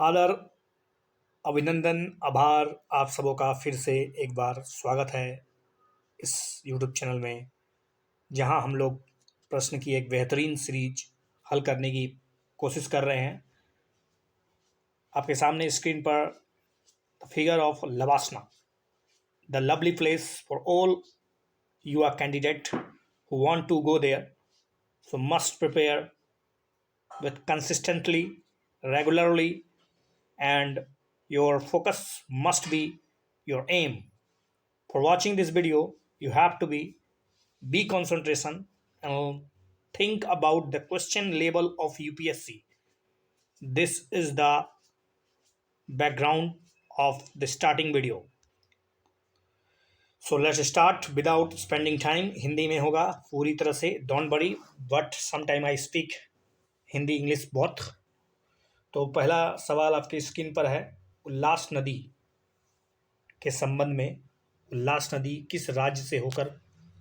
आदर, अभिनंदन, आभार आप सबों का फिर से एक बार स्वागत है इस यूट्यूब चैनल में, जहां हम लोग प्रश्न की एक बेहतरीन सीरीज हल करने की कोशिश कर रहे हैं। आपके सामने स्क्रीन पर the figure of लवासना, the lovely place for all you are candidate who want to go there, so must prepare with consistently, regularly, and your focus must be your aim. For watching this video, you have to be concentration and think about the question label of UPSC. This is the background of the starting video. So let's start without spending time. Hindi में होगा पूरी तरह से, don't worry, but some time I speak Hindi English both. तो पहला सवाल आपकी screen पर है, उल्लास नदी के संबंध में उल्लास नदी किस राज्य से होकर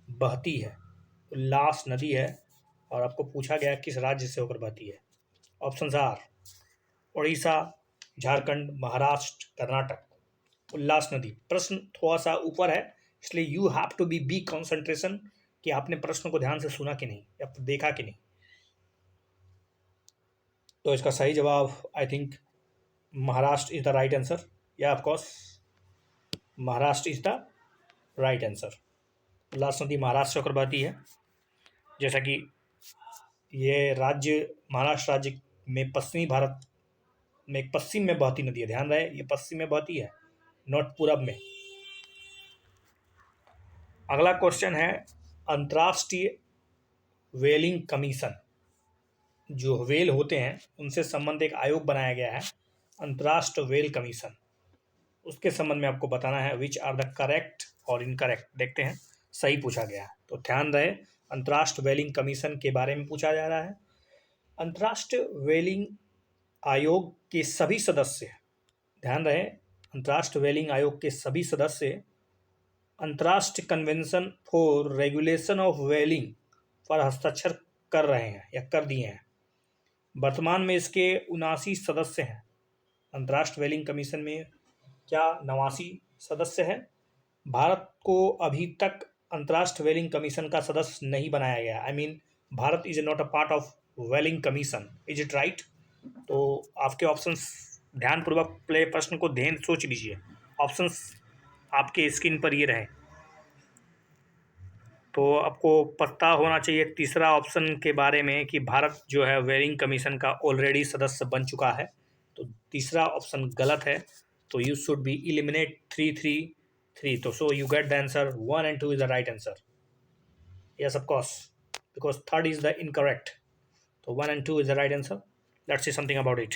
बहती है। उल्लास नदी है और आपको पूछा गया किस राज्य से होकर बहती है। Option are Orissa, Jharkhand, Maharashtra, Karnataka. उल्लास नदी, प्रश्न थोड़ा सा ऊपर है इसलिए you have to be concentration कि आपने प्रश्न को ध्यान से सुना कि नहीं या देखा कि नहीं। तो इसका सही जवाब I think Maharashtra is the right answer. या of course Maharashtra is the right answer. Ullas नदी महाराष्ट्र होकर बहती है। जैसा कि ये राज्य महाराष्ट्र राज्य में पश्चिमी भारत में एक पश्चिम में बहती नदी है, ध्यान रहे ये पश्चिम में बहती है, नॉट पूरब में। अगला क्वेश्चन है, अंतर्राष्ट्रीय व्हेलिंग कमीशन, जो व्हेल होते हैं उनसे संबंधित एक आयोग बनाया गया है, अंतर्राष्ट्रीय व्हेल कमीशन। उसके संबंध में आपको बताना है विच आर द करेक्ट और इनकरेक्ट। देखते हैं सही पूछा गया है तो ध्यान रहे, अंतर्राष्ट्रीय व्हेलिंग कमीशन के बारे में पूछा जा रहा है। अंतर्राष्ट्रीय व्हेलिंग आयोग के सभी सदस्य, ध्यान रहे, अंतर्राष्ट्रीय व्हेलिंग आयोग के सभी सदस्य अंतर्राष्ट्रीय कन्वेंशन फॉर रेगुलेशन ऑफ व्हेलिंग पर हस्ताक्षर कर रहे हैं या कर दिए हैं। वर्तमान में इसके 79 सदस्य हैं। अंतर्राष्ट्रीय व्हेलिंग कमीशन में क्या 89 सदस्य हैं। भारत को अभी तक अंतर्राष्ट्रीय व्हेलिंग कमीशन का सदस्य नहीं बनाया गया। I mean Bharat is not a part of व्हेलिंग commission, is it right. तो आपके ऑप्शंस ध्यानपूर्वक प्ले प्रश्न को ध्यान सोच लीजिए। ऑप्शंस आपके स्क्रीन पर ये रहे तो आपको पता होना चाहिए तीसरा ऑप्शन के बारे में कि भारत जो है व्हेलिंग कमीशन का ऑलरेडी सदस्य बन चुका है। तो तीसरा ऑप्शन गलत है, तो यू शुड बी इलिमिनेट 3 तो so you get the answer 1 and 2 is the right answer. Yes of course, because third is the incorrect. तो 1 and 2 is the right answer. Let's see something about it.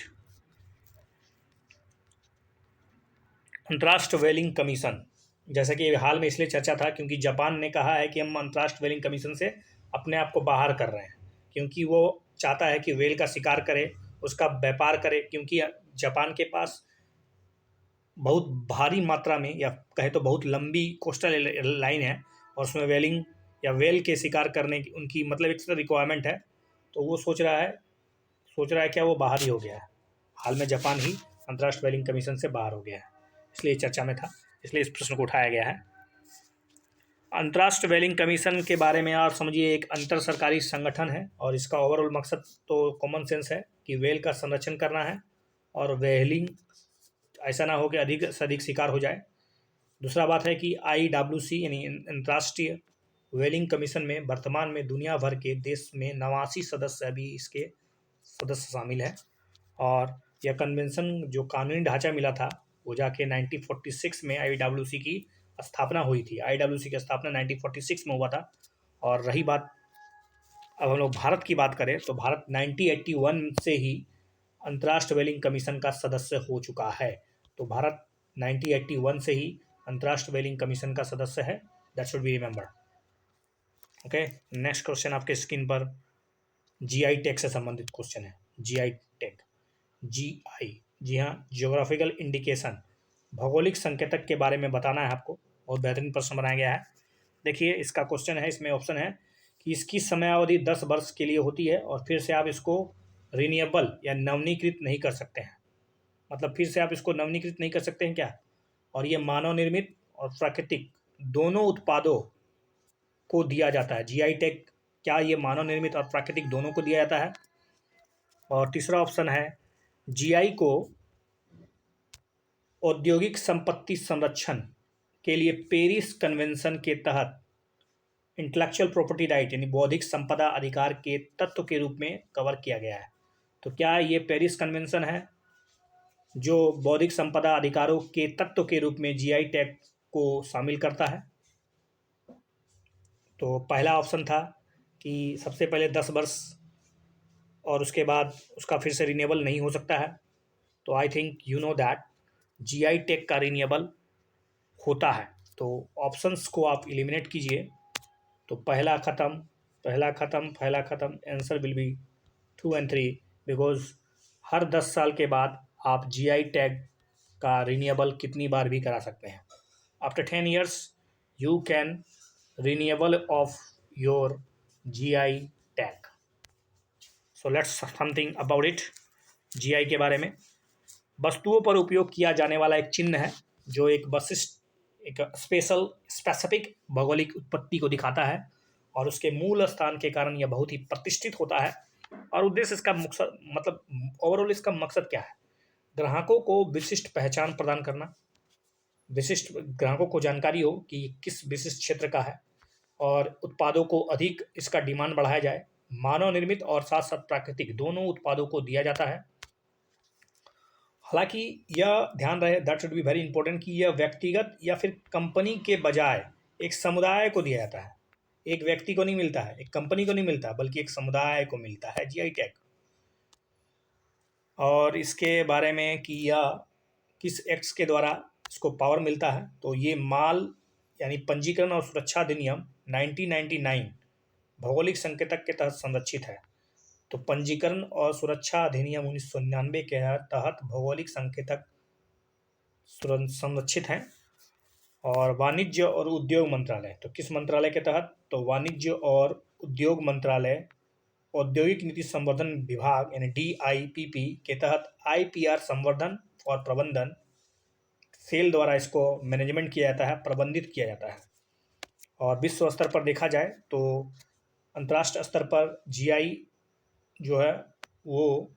अंतर्राष्ट्रीय व्हेलिंग commission, जैसा कि हाल में इसलिए चर्चा था क्योंकि जापान ने कहा है कि हम अंतर्राष्ट्रीय व्हेलिंग कमीशन से अपने आप को बाहर कर रहे हैं, क्योंकि वो चाहता है कि व्हेल का शिकार करे, उसका व्यापार करे, क्योंकि जापान के पास बहुत भारी मात्रा में या कहे तो बहुत लंबी कोस्टल लाइन है और उसमें व्हेलिंग या व्हेल के शिकार करने की उनकी मतलब एक रिक्वायरमेंट है। तो वो सोच रहा है क्या वो बाहर ही हो गया है। हाल में जापान ही अंतर्राष्ट्रीय व्हेलिंग कमीशन से बाहर हो गया है, इसलिए चर्चा में था, इसलिए इस प्रश्न को उठाया गया है। अंतर्राष्ट्रीय व्हेलिंग कमीशन के बारे में आप समझिए, एक अंतर सरकारी संगठन है और इसका ओवरऑल मकसद तो कॉमन सेंस है कि व्हेल का संरक्षण करना है और व्हेलिंग ऐसा ना हो कि अधिक से अधिक शिकार हो जाए। दूसरा बात है कि IWC यानी अंतर्राष्ट्रीय व्हेलिंग कमीशन में वर्तमान में दुनिया भर के देश में 89 सदस्य अभी इसके सदस्य शामिल है और यह कन्वेंशन जो कानूनी ढांचा मिला था वो जाके 1946 में IWC की स्थापना हुई थी। IWC की स्थापना 1946 में हुआ था। और रही बात, अब हम लोग भारत की बात करें तो भारत 1981 से ही अंतर्राष्ट्रीय व्हेलिंग कमीशन का सदस्य हो चुका है। तो भारत 1981 से ही अंतर्राष्ट्रीय व्हेलिंग कमीशन का सदस्य है, that should be remembered. Okay, next question आपके स्क्रीन पर GI टैग से संबंधित क्वेश्चन है। GI टैग, GI, जी हाँ, जियोग्राफिकल इंडिकेशन, भौगोलिक संकेतक के बारे में बताना है आपको। बहुत बेहतरीन प्रश्न बनाया गया है। देखिए इसका क्वेश्चन है, इसमें ऑप्शन है कि इसकी समयावधि 10 वर्ष के लिए होती है और फिर से आप इसको रिन्यूएबल या नवीनीकृत नहीं कर सकते हैं। मतलब फिर से आप इसको नवीनीकृत नहीं कर सकते हैं क्या? और ये मानव निर्मित और प्राकृतिक दोनों उत्पादों को दिया जाता है। जीआई टैग क्या ये मानव निर्मित और प्राकृतिक दोनों को दिया जाता है? और तीसरा ऑप्शन है जीआई को औद्योगिक संपत्ति संरक्षण के लिए पेरिस कन्वेंशन के तहत इंटेलेक्चुअल प्रॉपर्टी राइट यानी बौद्धिक संपदा अधिकार के तत्व के रूप में कवर किया गया है। तो क्या ये पेरिस कन्वेंशन है जो बौद्धिक संपदा अधिकारों के तत्व के रूप में जीआई टैग को शामिल करता है? तो पहला ऑप्शन था कि सबसे पहले 10 वर्ष और उसके बाद उसका फिर से रिन्यूएबल नहीं हो सकता है। तो आई think you know that GI tag का रिन्यूएबल होता है। तो ऑप्शंस को आप एलिमिनेट कीजिए। तो पहला ख़त्म, पहला ख़त्म, पहला ख़त्म, answer will be 2 and 3 because हर 10 साल के बाद आप जीआई टैग का रिन्यूएबल कितनी बार भी करा सकते हैं। After 10 years you can renewable of your GI tag. So let's something about it. GI के बारे में वस्तुओं पर उपयोग किया जाने वाला एक चिन्ह है जो एक विशिष्ट एक स्पेसिफिक भौगोलिक उत्पत्ति को दिखाता है और उसके मूल स्थान के कारण यह बहुत ही प्रतिष्ठित होता है। और उद्देश्य इसका मकसद मतलब ओवरऑल इसका मकसद क्या है? ग्राहकों को विशिष्ट पहचान प्रदान करना, विशिष्ट ग्राहकों को जानकारी हो कि ये किस विशिष्ट क्षेत्र का है और उत्पादों को अधिक इसका डिमांड बढ़ाया जाए। मानव निर्मित और साथ साथ प्राकृतिक दोनों उत्पादों को दिया जाता है। हालांकि यह ध्यान रहे that should be very important कि यह व्यक्तिगत या फिर कंपनी के बजाय एक समुदाय को दिया जाता है। एक व्यक्ति को नहीं मिलता है, एक कंपनी को नहीं मिलता, बल्कि एक समुदाय को मिलता है जीआई टैग। और इसके बारे में कि यह किस एक्ट्स के द्वारा इसको पावर मिलता है, तो ये माल यानी पंजीकरण और सुरक्षा अधिनियम 1999 भौगोलिक संकेतक के तहत संरक्षित है। तो पंजीकरण और सुरक्षा अधिनियम 1999 के तहत भौगोलिक संकेतक संरक्षित हैं। और वाणिज्य और उद्योग मंत्रालय, तो किस मंत्रालय के तहत? तो वाणिज्य और उद्योग मंत्रालय औद्योगिक नीति संवर्धन विभाग यानी DIPP के तहत IPR संवर्धन और प्रबंधन सेल द्वारा इसको मैनेजमेंट किया जाता है, प्रबंधित किया जाता है। और विश्व स्तर पर देखा जाए तो अंतर्राष्ट्रीय स्तर पर जीआई जो है वो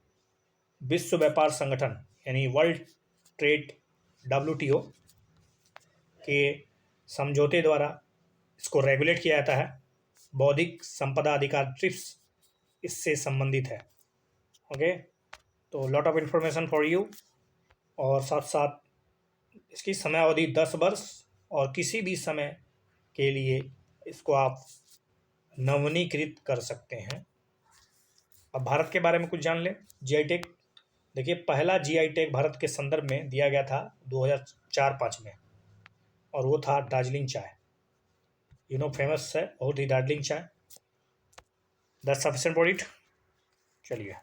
विश्व व्यापार संगठन यानी वर्ल्ड ट्रेड WTO के समझौते द्वारा इसको रेगुलेट किया जाता है। बौद्धिक संपदा अधिकार ट्रिप्स इससे संबंधित है। ओके, तो lot of information for you. और साथ साथ इसकी समय अवधि 10 वर्ष और किसी भी समय के लिए इसको आप नवीनीकृत कर सकते हैं। अब भारत के बारे में कुछ जान लें। जीआई टैग देखिए, पहला जीआई टैग भारत के संदर्भ में दिया गया था 2004-05 में और वो था दार्जिलिंग चाय। फेमस है बहुत ही दार्जिलिंग चाय। That's sufficient for it. चलिए,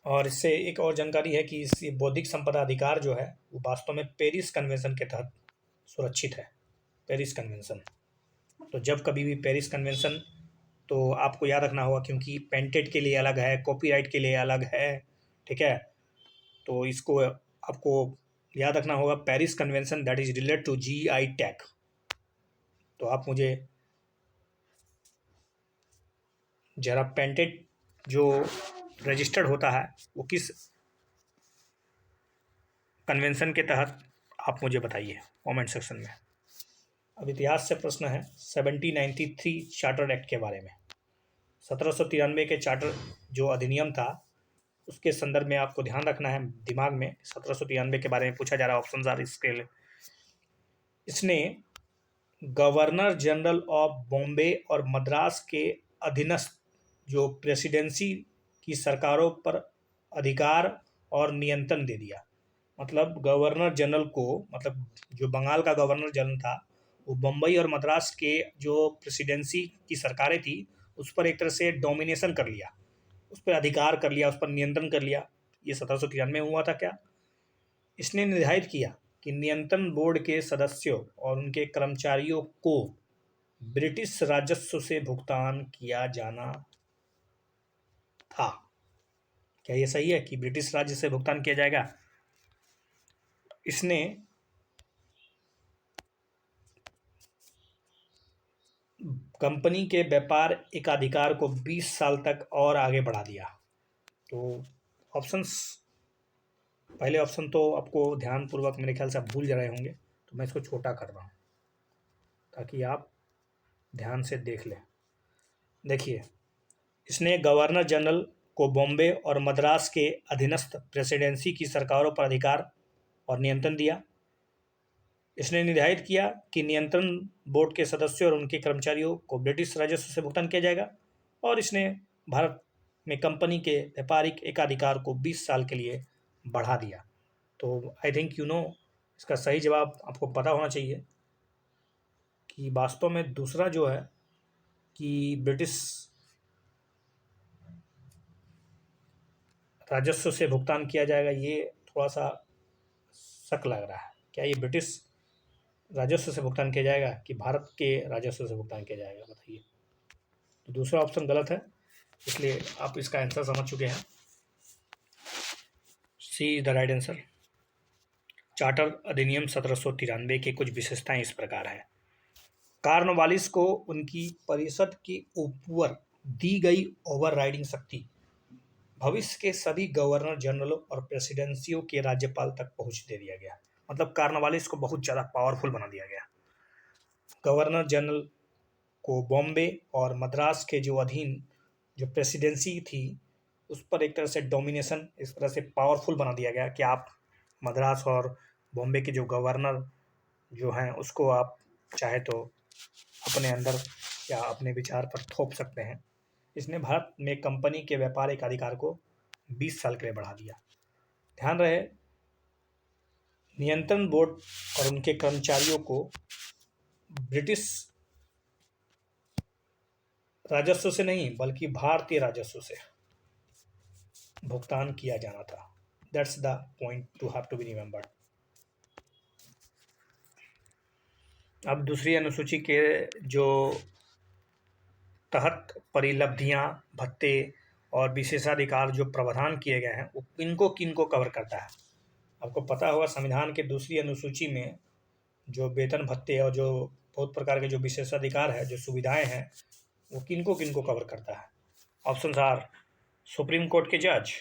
और इससे एक और जानकारी है कि इस बौद्धिक संपदा अधिकार जो है वो वास्तव में पेरिस कन्वेंशन के तहत सुरक्षित है। पेरिस कन्वेंशन, तो जब कभी भी पेरिस कन्वेंशन, तो आपको याद रखना होगा क्योंकि पेटेंट के लिए अलग है, कॉपीराइट के लिए अलग है, ठीक है। तो इसको आपको याद रखना होगा, Paris convention that is related to GI tag. तो आप मुझे जरा पेटेंट जो रजिस्टर्ड होता है वो किस कन्वेंशन के तहत, आप मुझे बताइए कमेंट सेक्शन में। अब इतिहास से प्रश्न है 1793 चार्टर एक्ट के बारे में। 1793 के चार्टर जो अधिनियम था उसके संदर्भ में आपको ध्यान रखना है दिमाग में। 1793 के बारे में पूछा जा रहा है, ऑप्शन आर इसके लिए। इसने गवर्नर जनरल ऑफ बॉम्बे और मद्रास के अधीनस्थ जो प्रेसिडेंसी की सरकारों पर अधिकार और नियंत्रण दे दिया। मतलब गवर्नर जनरल को, मतलब जो बंगाल का गवर्नर जनरल था वो बम्बई और मद्रास के जो प्रेसिडेंसी की सरकारें थी उस पर एक तरह से डोमिनेशन कर लिया, उस पर अधिकार कर लिया, उस पर नियंत्रण कर लिया। ये 1793 में हुआ था। क्या इसने निर्धारित किया कि नियंत्रण बोर्ड के सदस्यों और उनके कर्मचारियों को ब्रिटिश राजस्व से भुगतान किया जाना था। क्या ये सही है कि ब्रिटिश राज्य से भुगतान किया जाएगा? इसने कंपनी के व्यापार एकाधिकार को 20 साल तक और आगे बढ़ा दिया। तो ऑप्शंस, पहले ऑप्शन तो आपको ध्यानपूर्वक मेरे ख्याल से आप भूल जा रहे होंगे, तो मैं इसको छोटा कर रहा हूँ ताकि आप ध्यान से देख लें। देखिए, इसने गवर्नर जनरल को बॉम्बे और मद्रास के अधीनस्थ प्रेसिडेंसी की सरकारों पर अधिकार और नियंत्रण दिया। इसने निर्धारित किया कि नियंत्रण बोर्ड के सदस्यों और उनके कर्मचारियों को ब्रिटिश राजस्व से भुगतान किया जाएगा, और इसने भारत में कंपनी के व्यापारिक एकाधिकार को 20 साल के लिए बढ़ा दिया। तो आई थिंक इसका सही जवाब आपको पता होना चाहिए कि वास्तव में दूसरा जो है कि ब्रिटिश राजस्व से भुगतान किया जाएगा, ये थोड़ा सा शक लग रहा है। क्या ये ब्रिटिश राजस्व से भुगतान किया जाएगा कि भारत के राजस्व से भुगतान किया जाएगा, बताइए। तो दूसरा ऑप्शन गलत है, इसलिए आप इसका आंसर समझ चुके हैं। C is the right answer. Charter अधिनियम 1793 की कुछ विशेषताएं इस प्रकार है। कॉर्नवालिस को उनकी परिषद के ऊपर दी गई ओवरराइडिंग शक्ति भविष्य के सभी गवर्नर जनरलों और प्रेसिडेंसियों के राज्यपाल तक पहुंच दे दिया गया। मतलब कॉर्नवालिस को बहुत ज़्यादा पावरफुल बना दिया गया। गवर्नर जनरल को बॉम्बे और मद्रास के जो अधीन जो प्रेसिडेंसी थी उस पर एक तरह से डोमिनेशन, इस तरह से पावरफुल बना दिया गया कि आप मद्रास और बॉम्बे के जो गवर्नर जो हैं उसको आप चाहे तो अपने अंदर या अपने विचार पर थोप सकते हैं। इसने भारत में कंपनी के व्यापारिक अधिकार को 20 साल के लिए बढ़ा दिया। ध्यान रहे, नियंत्रण बोर्ड और उनके कर्मचारियों को ब्रिटिश राजस्व से नहीं बल्कि भारतीय राजस्व से भुगतान किया जाना था। That's the point to have to be remembered. अब दूसरी अनुसूची के जो तहत परिलब्धियां, भत्ते और विशेषाधिकार जो प्रावधान किए गए हैं वो किनको किनको कवर करता है। आपको पता होगा संविधान के दूसरी अनुसूची में जो वेतन भत्ते और जो बहुत प्रकार के जो विशेषाधिकार है, जो सुविधाएं हैं, वो किनको किनको कवर करता है। ऑप्शन आर सुप्रीम कोर्ट के जज,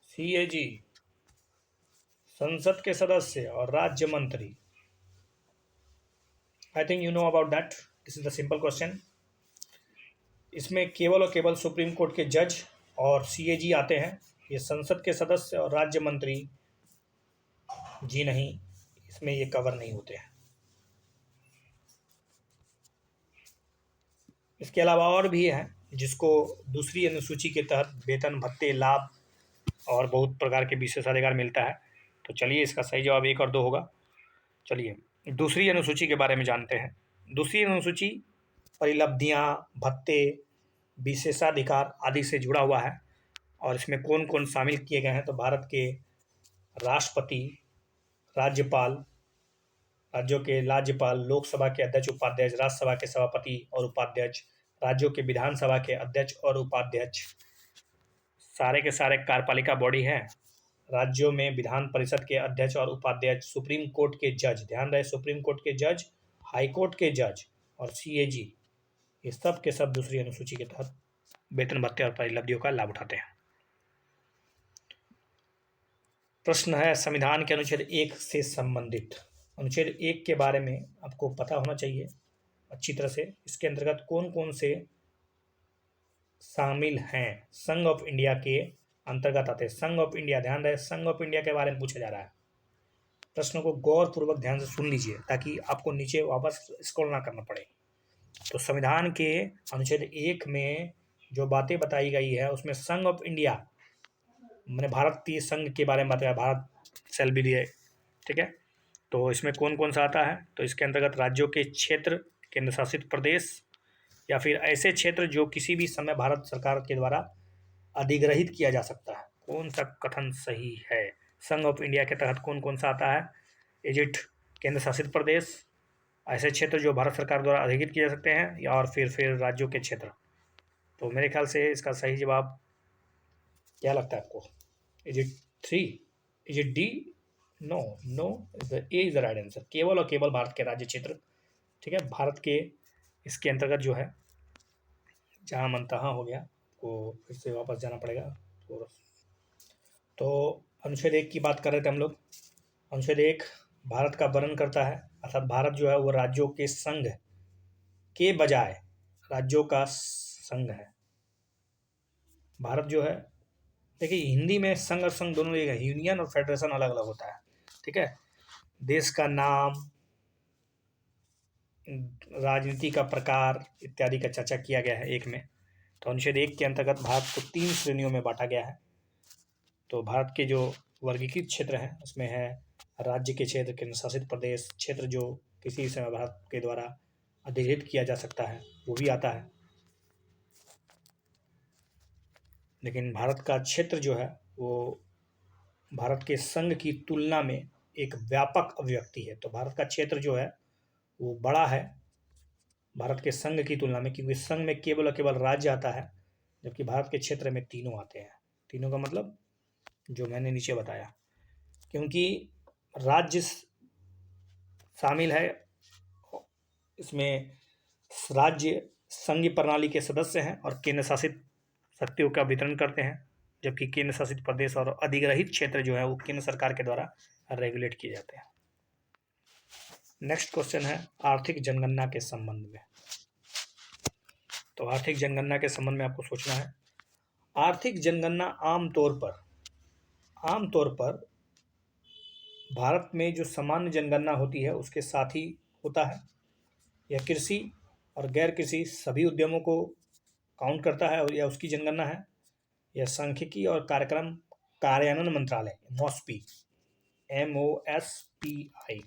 सीएजी, संसद के सदस्य और राज्य मंत्री। आई think you know about that, this is the simple question. इसमें केवल और केवल सुप्रीम कोर्ट के जज और सीएजी आते हैं। ये संसद के सदस्य और राज्य मंत्री जी नहीं, इसमें ये कवर नहीं होते हैं। इसके अलावा और भी हैं जिसको दूसरी अनुसूची के तहत वेतन, भत्ते, लाभ और बहुत प्रकार के विशेषाधिकार मिलता है। तो चलिए इसका सही जवाब 1 और 2 होगा। चलिए दूसरी अनुसूची के बारे में जानते हैं। दूसरी अनुसूची परिलब्धियां, भत्ते, विशेषाधिकार आदि से जुड़ा हुआ है, और इसमें कौन कौन शामिल किए गए हैं। तो भारत के राष्ट्रपति, राज्यपाल, राज्यों के राज्यपाल, लोकसभा के अध्यक्ष उपाध्यक्ष, राज्यसभा के सभापति और उपाध्यक्ष, राज्यों के विधानसभा के अध्यक्ष और उपाध्यक्ष, सारे के सारे कार्यपालिका बॉडी हैं। राज्यों में विधान परिषद के अध्यक्ष और उपाध्यक्ष, सुप्रीम कोर्ट के जज, ध्यान रहे सुप्रीम कोर्ट के जज, हाई कोर्ट के जज और सीएजी, ये सब के सब दूसरी अनुसूची के तहत वेतन, भत्ते और परिलब्धियों का लाभ उठाते हैं। प्रश्न है संविधान के अनुच्छेद 1 से संबंधित। अनुच्छेद 1 के बारे में आपको पता होना चाहिए अच्छी तरह से। इसके अंतर्गत कौन कौन से शामिल हैं, संघ ऑफ इंडिया के अंतर्गत आते हैं। संघ ऑफ इंडिया, ध्यान रहे संघ ऑफ इंडिया के बारे में पूछा जा रहा है। प्रश्न को गौरपूर्वक ध्यान से सुन लीजिए ताकि आपको नीचे वापस स्क्रॉल ना करना पड़े। तो संविधान के अनुच्छेद 1 में जो बातें बताई गई है उसमें संघ ऑफ इंडिया मैंने भारतीय संघ के बारे में बताया, भारत सेल भी दिए, ठीक है। तो इसमें कौन कौन सा आता है, तो इसके अंतर्गत राज्यों के क्षेत्र, केंद्र शासित प्रदेश या फिर ऐसे क्षेत्र जो किसी भी समय भारत सरकार के द्वारा अधिग्रहित किया जा सकता है। कौन सा कथन सही है, संघ ऑफ इंडिया के तहत कौन कौन सा आता है। इज इट केंद्र शासित प्रदेश, ऐसे क्षेत्र जो भारत सरकार द्वारा अधिग्रहित किए जा सकते हैं, या और फिर राज्यों के क्षेत्र। तो मेरे ख्याल से इसका सही जवाब क्या लगता है आपको? Is it three? Is it D? No, no, the A is the right answer. केवल और केवल भारत के राज्य क्षेत्र, ठीक है, भारत के इसके अंतर्गत जो है, जहाँ मन तहाँ हो गया, को फिर से वापस जाना पड़ेगा। तो अनुच्छेद 1 की बात कर रहे थे हम लोग। अनुच्छेद 1 भारत का वर्णन करता है, अर्थात भारत जो है वो राज्यों के संघ के बजाय राज्यों का संघ है। भारत जो है, देखिए हिंदी में संघ और संघ दोनों एक है, यूनियन और फेडरेशन अलग अलग होता है, ठीक है। देश का नाम, राजनीति का प्रकार इत्यादि का चर्चा किया गया है एक में। तो अनुच्छेद 1 के अंतर्गत भारत को 3 श्रेणियों में बांटा गया है। तो भारत के जो वर्गीकृत क्षेत्र हैं उसमें है राज्य के क्षेत्र, केंद्र शासित प्रदेश क्षेत्र जो किसी समय भारत के द्वारा अधिकृत किया जा सकता है वो भी आता है। लेकिन भारत का क्षेत्र जो है वो भारत के संघ की तुलना में एक व्यापक अभिव्यक्ति है। तो भारत का क्षेत्र जो है वो बड़ा है भारत के संघ की तुलना में, क्योंकि संघ में केवल और केवल राज्य आता है, जबकि भारत के क्षेत्र में तीनों आते हैं। तीनों का मतलब जो मैंने नीचे बताया, क्योंकि राज्य शामिल है इसमें, राज्य संघीय प्रणाली के सदस्य हैं और केंद्र शासित शक्तियों का वितरण करते हैं, जबकि केंद्र शासित प्रदेश और अधिग्रहित क्षेत्र जो है वो केंद्र सरकार के द्वारा रेगुलेट किए जाते हैं। नेक्स्ट क्वेश्चन है आर्थिक जनगणना के संबंध में। तो आर्थिक जनगणना के संबंध में आपको सोचना है। आर्थिक जनगणना आमतौर पर भारत में जो सामान्य जनगणना होती है उसके साथ ही होता है। यह कृषि और गैर कृषि सभी उद्यमों को काउंट करता है और यह उसकी जनगणना है। यह सांख्यिकी और कार्यक्रम कार्यान्वयन मंत्रालय मॉस्पी MOSPI,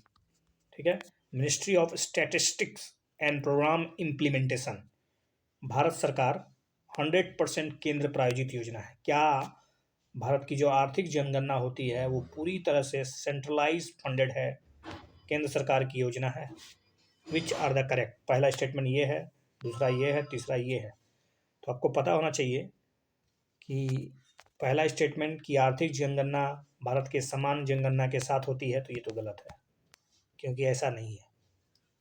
ठीक है, ministry of statistics and programme implementation, Bharat सरकार 100% केंद्र प्रायोजित योजना है। क्या भारत की जो आर्थिक जनगणना होती है वो पूरी तरह से सेंट्रलाइज फंडेड है, केंद्र सरकार की योजना है? Which are the correct? पहला स्टेटमेंट ये है, दूसरा ये है, तीसरा ये है। तो आपको पता होना चाहिए कि पहला स्टेटमेंट की आर्थिक जनगणना भारत के समान जनगणना के साथ होती है, तो ये तो गलत है, क्योंकि ऐसा नहीं है।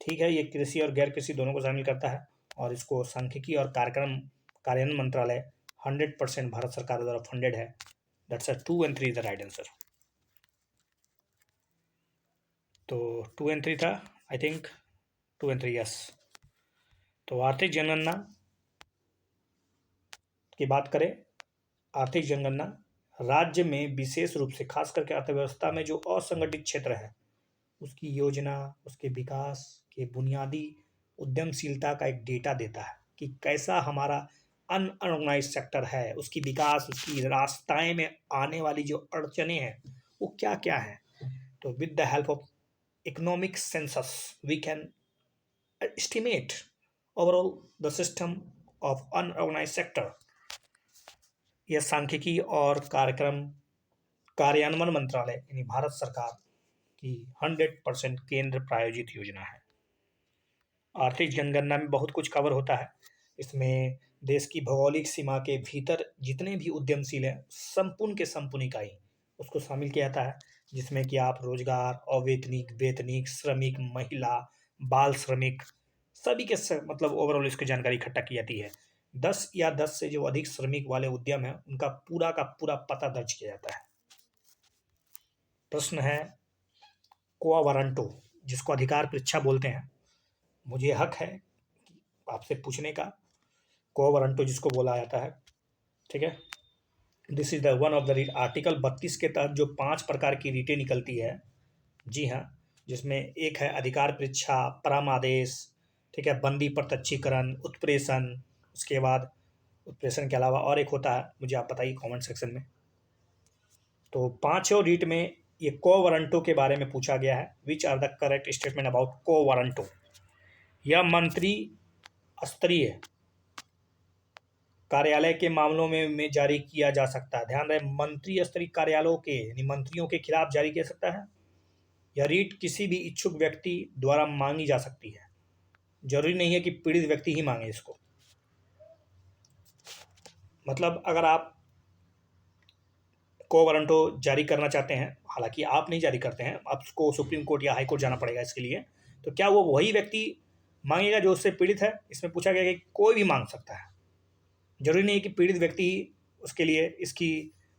ठीक है, ये कृषि और गैर कृषि दोनों को शामिल करता है और इसको सांख्यिकी और कार्यक्रम कार्यान्वयन मंत्रालय 100% भारत सरकार द्वारा फंडेड है। That's 2 and 3 is the right answer. तो 2 and 3 था, आई थिंक 2 and 3, यस। तो आर्थिक जनगणना की बात करें, आर्थिक जनगणना राज्य में विशेष रूप से खास करके अर्थव्यवस्था में जो असंगठित क्षेत्र है उसकी योजना, उसके विकास के बुनियादी उद्यमशीलता का एक डेटा देता है कि कैसा हमारा अनऑर्गेनाइज सेक्टर है, उसकी विकास, उसकी रास्ताएं में आने वाली जो अड़चने हैं वो क्या क्या हैं। तो with the help of economic census we can estimate overall the system of unorganise sector. यह सांख्यिकी और कार्यक्रम कार्यान्वयन मंत्रालय यानी भारत सरकार की 100% केंद्र प्रायोजित योजना है। आर्थिक जनगणना में बहुत कुछ कवर होता है। इसमें देश की भौगोलिक सीमा के भीतर जितने भी उद्यमशील हैं संपूर्ण के संपूर्ण इकाई उसको शामिल किया जाता है, जिसमें कि आप रोजगार, अवैतनिक, वेतनिक, श्रमिक, महिला, बाल श्रमिक सभी के मतलब ओवरऑल इसकी जानकारी इकट्ठा की जाती है। 10 या 10 से जो अधिक श्रमिक वाले उद्यम है उनका पूरा का पूरा पता दर्ज किया जाता है। प्रश्न है कोआ वारंटो, जिसको अधिकार परीक्षा बोलते हैं, मुझे हक है आपसे पूछने का। कोआ वारंटो जिसको बोला जाता है, ठीक है, this is the one of the writ. Article 32 के तहत जो 5 प्रकार की रीटें निकलती है, जी हाँ, जिसमें एक है अधिकार परीक्षा, परमादेश, ठीक है, बंदी प्रत्यक्षीकरण, उत्प्रेषण, उसके बाद उत्प्रेषण के अलावा और एक होता है, मुझे आप बताइए कमेंट सेक्शन में। तो पांचों रीट में ये को वारंटो के बारे में पूछा गया है। Which are the correct statement about quo warranto? यह मंत्री स्तरीय कार्यालय के मामलों में जारी किया जा सकता है। ध्यान रहे, मंत्री स्तरीय कार्यालयों के यानी मंत्रियों के खिलाफ जारी किया सकता है। यह रीट किसी भी इच्छुक व्यक्ति द्वारा मांगी जा सकती है, जरूरी नहीं है कि पीड़ित व्यक्ति ही मांगे इसको। मतलब अगर आप को वारंटो जारी करना चाहते हैं, हालांकि आप नहीं जारी करते हैं, आपको सुप्रीम कोर्ट या हाई कोर्ट जाना पड़ेगा इसके लिए, तो क्या वो वही व्यक्ति मांगेगा जो उससे पीड़ित है? इसमें पूछा गया कि कोई भी मांग सकता है, जरूरी नहीं है कि पीड़ित व्यक्ति उसके लिए इसकी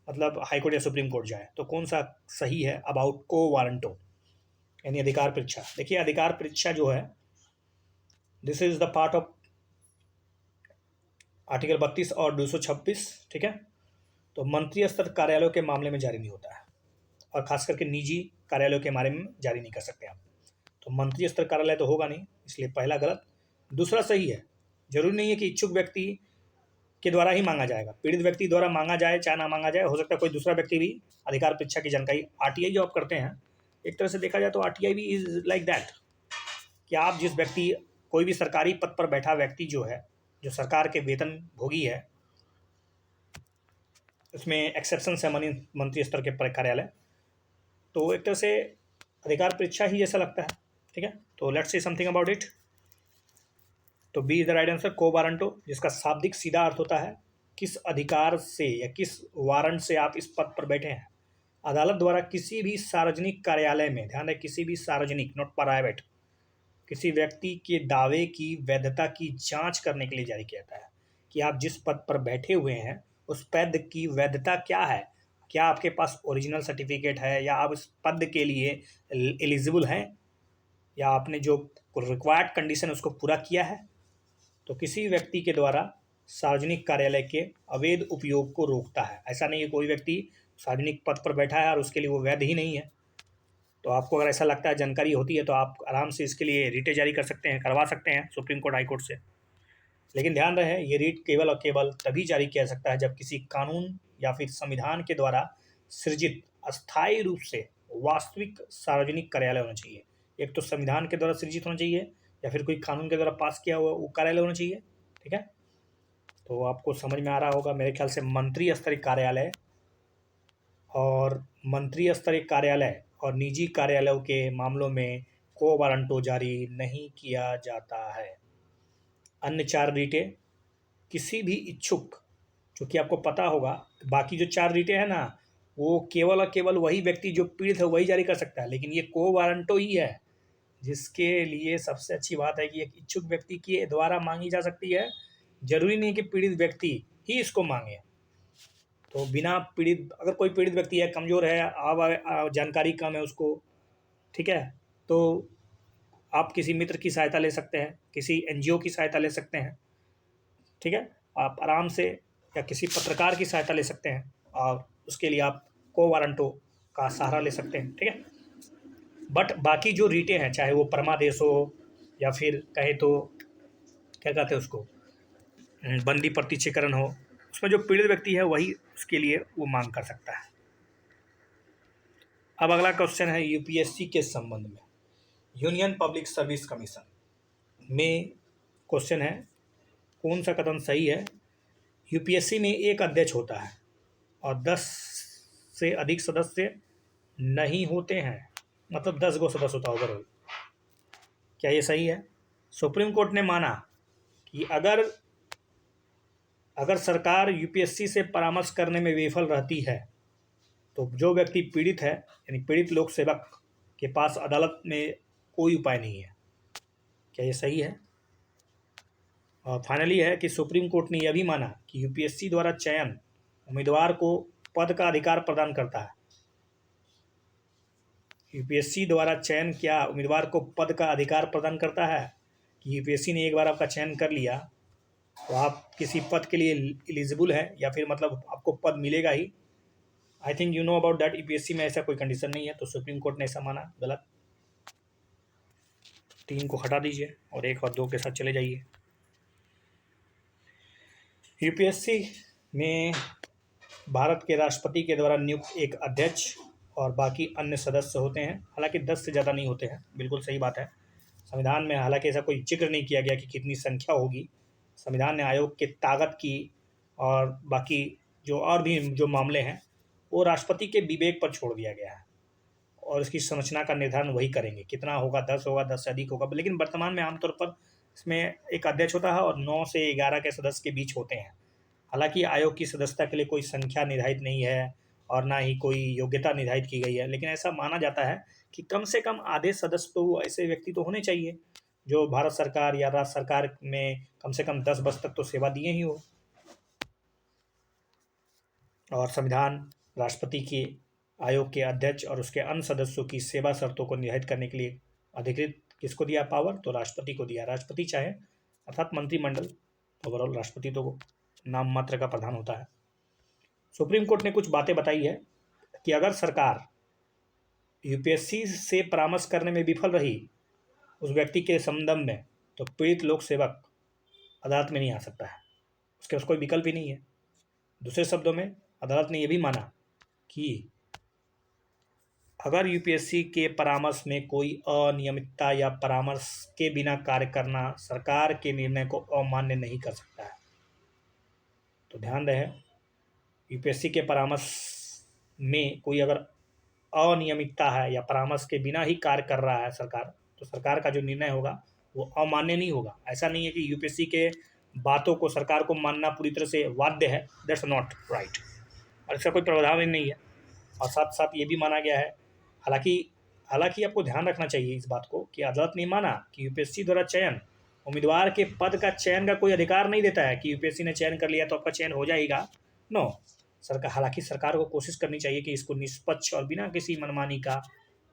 मतलब हाई कोर्ट या सुप्रीम कोर्ट जाए। तो कौन सा सही है अबाउट को वारंटो यानी अधिकार परीक्षा? देखिए, अधिकार परीक्षा जो है, this is the part of article 32 और 226, ठीक है। तो मंत्री स्तर कार्यालयों के मामले में जारी नहीं होता है, और खास करके निजी कार्यालयों के बारे में जारी नहीं कर सकते आप। तो मंत्री स्तर कार्यालय तो होगा नहीं, इसलिए पहला गलत। दूसरा सही है, जरूरी नहीं है कि इच्छुक व्यक्ति के द्वारा ही मांगा जाएगा, पीड़ित व्यक्ति द्वारा मांगा जाए चाहे ना मांगा जाए, हो सकता है कोई दूसरा व्यक्ति भी अधिकार परीक्षा की जानकारी। आरटीआई जो आप करते हैं, एक तरह से देखा जाए तो आरटीआई भी इज लाइक दैट, कि आप जिस व्यक्ति, कोई भी सरकारी पद पर बैठा व्यक्ति जो है, जो सरकार के वेतन भोगी है, उसमें एक्सेप्शन है मंत्री स्तर के कार्यालय, तो एक तरह से अधिकार परीक्षा ही जैसा लगता है, ठीक है। तो let's say something about it. तो B is the right answer, quo warranto, जिसका शाब्दिक सीधा अर्थ होता है किस अधिकार से या किस वारंट से आप इस पद पर बैठे हैं। अदालत द्वारा किसी भी सार्वजनिक कार्यालय में, ध्यान रहे किसी भी सार्वजनिक, नॉट प्राइवेट, किसी व्यक्ति के दावे की वैधता की जांच करने के लिए जारी किया जाता है कि आप जिस पद पर बैठे हुए हैं उस पद की वैधता क्या है, क्या आपके पास ओरिजिनल सर्टिफिकेट है, या आप उस पद के लिए एलिजिबल हैं, या आपने जो रिक्वायर्ड कंडीशन उसको पूरा किया है। तो किसी व्यक्ति के द्वारा सार्वजनिक कार्यालय के अवैध उपयोग को रोकता है। ऐसा नहीं है कोई व्यक्ति सार्वजनिक पद पर बैठा है और उसके लिए वो वैध ही नहीं है। तो आपको अगर ऐसा लगता है, जानकारी होती है, तो आप आराम से इसके लिए रिटें जारी कर सकते हैं, करवा सकते हैं सुप्रीम कोर्ट, हाई कोर्ट से। लेकिन ध्यान रहे, ये रिट केवल और केवल तभी जारी किया जा सकता है जब किसी कानून या फिर संविधान के द्वारा सृजित अस्थायी रूप से वास्तविक सार्वजनिक कार्यालय होना चाहिए। एक तो संविधान के द्वारा सृजित होना चाहिए, या फिर कोई कानून के द्वारा पास किया हुआ वो कार्यालय होना चाहिए, ठीक है। तो आपको समझ में आ रहा होगा मेरे ख्याल से, मंत्री स्तरीय कार्यालय और निजी कार्यालयों के मामलों में को वारंटो जारी नहीं किया जाता है। अन्य 4 रीटें किसी भी इच्छुक, क्योंकि आपको पता होगा बाकी जो 4 रीटें हैं ना, वो केवल और केवल वही व्यक्ति जो पीड़ित है वही जारी कर सकता है, लेकिन ये को वारंटो ही है जिसके लिए सबसे अच्छी बात है कि एक इच्छुक व्यक्ति के द्वारा मांगी जा सकती है। जरूरी नहीं कि पीड़ित व्यक्ति ही इसको मांगे। तो बिना पीड़ित, अगर कोई पीड़ित व्यक्ति है, कमज़ोर है, जानकारी कम है उसको, ठीक है, तो आप किसी मित्र की सहायता ले सकते हैं, किसी एनजीओ की सहायता ले सकते हैं, ठीक है। आप आराम से, या किसी पत्रकार की सहायता ले सकते हैं, और उसके लिए आप को वारंटो का सहारा ले सकते हैं, ठीक है। बट बाकी जो रीटें हैं, चाहे वो परमादेश हो, या फिर कहे तो क्या कहते हैं उसको, बंदी प्रत्यक्षीकरण हो, उसमें जो पीड़ित व्यक्ति है वही उसके लिए वो मांग कर सकता है। अब अगला क्वेश्चन है यूपीएससी के संबंध में, यूनियन पब्लिक सर्विस कमीशन में क्वेश्चन है, कौन सा कदम सही है। यूपीएससी में एक अध्यक्ष होता है और 10 से अधिक सदस्य नहीं होते हैं, मतलब 10 गो सदस्य होता है ओवरऑल। क्या ये सही है? सुप्रीम कोर्ट ने माना कि अगर सरकार यूपीएससी से परामर्श करने में विफल रहती है तो जो व्यक्ति पीड़ित है, यानी पीड़ित लोक सेवक के पास अदालत में कोई उपाय नहीं है। क्या ये सही है? और फाइनली है कि सुप्रीम कोर्ट ने यह भी माना कि यूपीएससी द्वारा चयन उम्मीदवार को पद का अधिकार प्रदान करता है। यूपीएससी द्वारा चयन क्या उम्मीदवार को पद का अधिकार प्रदान करता है? कि यूपीएससी ने एक बार आपका चयन कर लिया तो आप किसी पद के लिए एलिजिबल है, या फिर मतलब आपको पद मिलेगा ही। I think you know about that, UPSC में ऐसा कोई कंडीशन नहीं है, तो सुप्रीम कोर्ट ने ऐसा माना, गलत। 3 को हटा दीजिए और 1 और 2 के साथ चले जाइए। यूपीएससी में भारत के राष्ट्रपति के द्वारा नियुक्त एक अध्यक्ष और बाकी अन्य सदस्य होते हैं, हालांकि 10 से ज़्यादा नहीं होते हैं, बिल्कुल सही बात है। संविधान में हालांकि ऐसा कोई जिक्र नहीं किया गया कि कितनी संख्या होगी। संविधान ने आयोग के ताकत की और बाकी जो और भी जो मामले हैं वो राष्ट्रपति के विवेक पर छोड़ दिया गया है, और इसकी संरचना का निर्धारण वही करेंगे, कितना होगा, 10 होगा, 10 से अधिक होगा। लेकिन वर्तमान में आमतौर पर इसमें एक अध्यक्ष होता है और 9 से 11 के सदस्य के बीच होते हैं। हालांकि आयोग की सदस्यता के लिए कोई संख्या निर्धारित नहीं है और ना ही कोई योग्यता निर्धारित की गई है, लेकिन ऐसा माना जाता है कि कम से कम आधे सदस्य तो ऐसे व्यक्ति तो होने चाहिए जो भारत सरकार या राज्य सरकार में कम से कम 10 वर्ष तक तो सेवा दिए ही हो। और संविधान राष्ट्रपति के आयोग के अध्यक्ष और उसके अन्य सदस्यों की सेवा शर्तों को निर्धारित करने के लिए अधिकृत किसको दिया पावर? तो राष्ट्रपति को दिया। राष्ट्रपति चाहे अर्थात मंत्रिमंडल, ओवरऑल राष्ट्रपति तो नाम मात्र का प्रधान होता है। सुप्रीम कोर्ट ने कुछ बातें बताई है कि अगर सरकार यूपीएससी से परामर्श करने में विफल रही उस व्यक्ति के संबंध में, तो पीड़ित लोक सेवक अदालत में नहीं आ सकता है, उसके पास कोई विकल्प ही नहीं है। दूसरे शब्दों में अदालत ने यह भी माना कि अगर यूपीएससी के परामर्श में कोई अनियमितता या परामर्श के बिना कार्य करना सरकार के निर्णय को अमान्य नहीं कर सकता है। तो ध्यान रहे, यूपीएससी के परामर्श में कोई अगर अनियमितता है या परामर्श के बिना ही कार्य कर रहा है सरकार, तो सरकार का जो निर्णय होगा वो अमान्य नहीं होगा। ऐसा नहीं है कि यूपीएससी के बातों को सरकार को मानना पूरी तरह से बाध्य है, दैट्स नॉट राइट, और इसका कोई प्रावधान ही नहीं है। और साथ साथ ये भी माना गया है, हालांकि आपको ध्यान रखना चाहिए इस बात को कि अदालत ने माना कि यूपीएससी द्वारा चयन उम्मीदवार के पद का चयन का कोई अधिकार नहीं देता है कि यूपीएससी ने चयन कर लिया तो आपका चयन हो जाएगा। नो, सरकार, हालांकि सरकार को कोशिश करनी चाहिए कि इसको निष्पक्ष और बिना किसी मनमानी का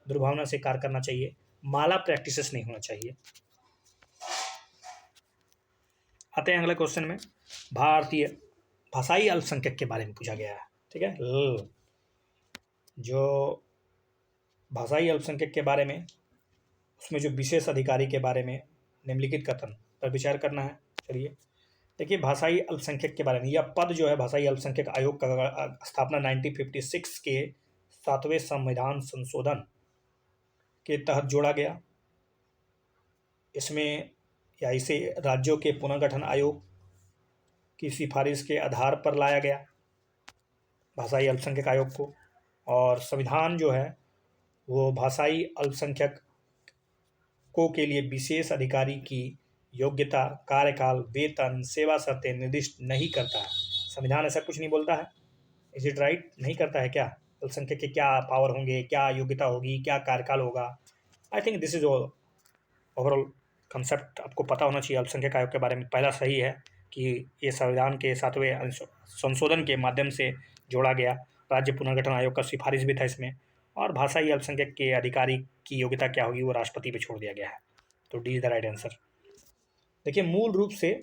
दुर्भावना से कार्य करना चाहिए, माला प्रैक्टिसेस नहीं होना चाहिए। आते हैं अगले क्वेश्चन में। भारतीय भाषाई अल्पसंख्यक के बारे में पूछा गया है। ठीक है, जो भाषाई अल्पसंख्यक के बारे में, उसमें जो विशेष अधिकारी के बारे में निम्नलिखित कथन पर विचार करना है। चलिए देखिए, भाषाई अल्पसंख्यक के बारे में, यह पद जो है भाषाई अल्पसंख्यक आयोग का स्थापना 1956 के 7वें संविधान संशोधन के तहत जोड़ा गया। इसमें या इसे राज्यों के पुनर्गठन आयोग की सिफारिश के आधार पर लाया गया भाषाई अल्पसंख्यक आयोग को। और संविधान जो है वो भाषाई अल्पसंख्यकों के लिए विशेष अधिकारी की योग्यता, कार्यकाल, वेतन, सेवा शर्तें निर्दिष्ट नहीं करता है। संविधान ऐसा कुछ नहीं बोलता है। Is it right? नहीं करता है क्या? अल्पसंख्यक के क्या पावर होंगे, क्या योग्यता होगी, क्या कार्यकाल होगा? I think this is overall concept आपको पता होना चाहिए अल्पसंख्यक आयोग के बारे में। पहला सही है कि ये संविधान के 7वें संशोधन के माध्यम से जोड़ा गया। राज्य पुनर्गठन आयोग का सिफारिश भी था इसमें। और भाषाई अल्पसंख्यक के अधिकारी की योग्यता क्या होगी वो राष्ट्रपति पे छोड़ दिया गया है। तो D is the right answer. देखिए, मूल रूप से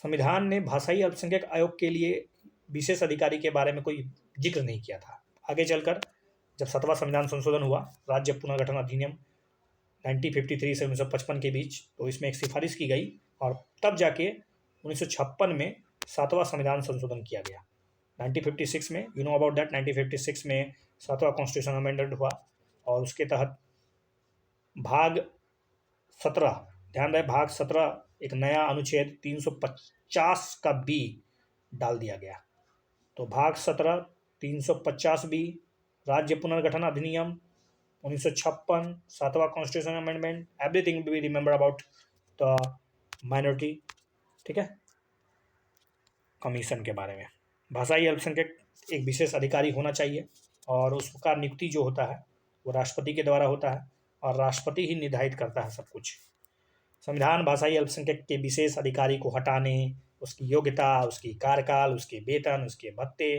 संविधान ने भाषाई अल्पसंख्यक आयोग के लिए विशेष अधिकारी के बारे में कोई जिक्र नहीं किया था। आगे चलकर जब 7वां संविधान संशोधन हुआ, राज्य पुनर्गठन अधिनियम 1953 से 1955 के बीच, तो इसमें एक सिफारिश की गई और तब जाके 1956 में 7वां संविधान संशोधन किया गया। 1956 में, यू नो अबाउट दैट, 1956 में 7वां कॉन्स्टिट्यूशन अमेंडमेंट हुआ और उसके तहत भाग 17, ध्यान रहे भाग 17, एक नया अनुच्छेद 350 का बी डाल दिया गया। तो भाग 17 350 बी, राज्य पुनर्गठन अधिनियम 1956, 7वां constitution amendment, everything we remember about the minority. ठीक है, कमीशन के बारे में। भाषाई अल्पसंख्यक एक विशेष अधिकारी होना चाहिए और उसका नियुक्ति जो होता है वो राष्ट्रपति के द्वारा होता है और राष्ट्रपति ही निर्धारित करता है सब कुछ। संविधान भाषाई अल्पसंख्यक के विशेष अधिकारी को हटाने, उसकी योग्यता, उसकी कार्यकाल, उसके वेतन, उसके भत्ते,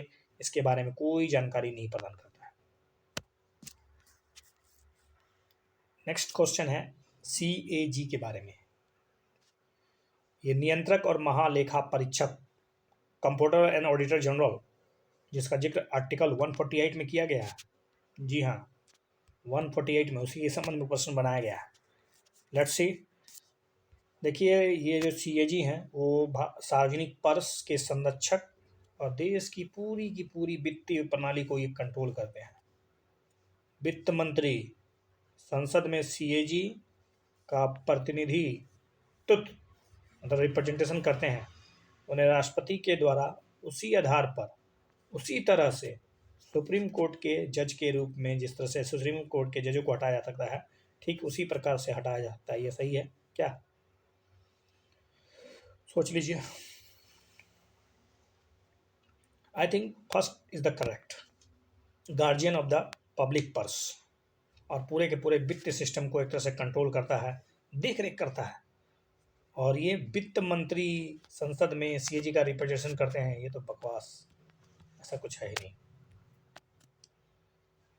इसके बारे में कोई जानकारी नहीं प्रदान करता है। नेक्स्ट क्वेश्चन है CAG के बारे में। ये नियंत्रक और महालेखा परीक्षक, कंप्ट्रोलर एंड ऑडिटर जनरल, जिसका जिक्र आर्टिकल 148 में किया गया है। जी हाँ, 148 में उसी के संबंध में प्रश्न बनाया गया है। Let's see. देखिए, ये जो CAG हैं वो सार्वजनिक पर्स के संरक्षक और देश की पूरी वित्तीय प्रणाली को ये कंट्रोल करते हैं। वित्त मंत्री संसद में CAG का प्रतिनिधित्व मतलब रिप्रेजेंटेशन करते हैं। उन्हें राष्ट्रपति के द्वारा उसी आधार पर, उसी तरह से सुप्रीम कोर्ट के जज के रूप में, जिस तरह से सुप्रीम कोर्ट के जजों को हटाया जा सकता है, ठीक उसी प्रकार से हटाया जाता है। ये सही है क्या? सोच लीजिए। I think first is the correct guardian of the public purse, और पूरे के पूरे वित्त सिस्टम को एक तरह से कंट्रोल करता है, देख रेख करता है। और ये वित्त मंत्री संसद में सीएजी का रिप्रेजेंटेशन करते हैं, ये तो बकवास, ऐसा कुछ है ही नहीं।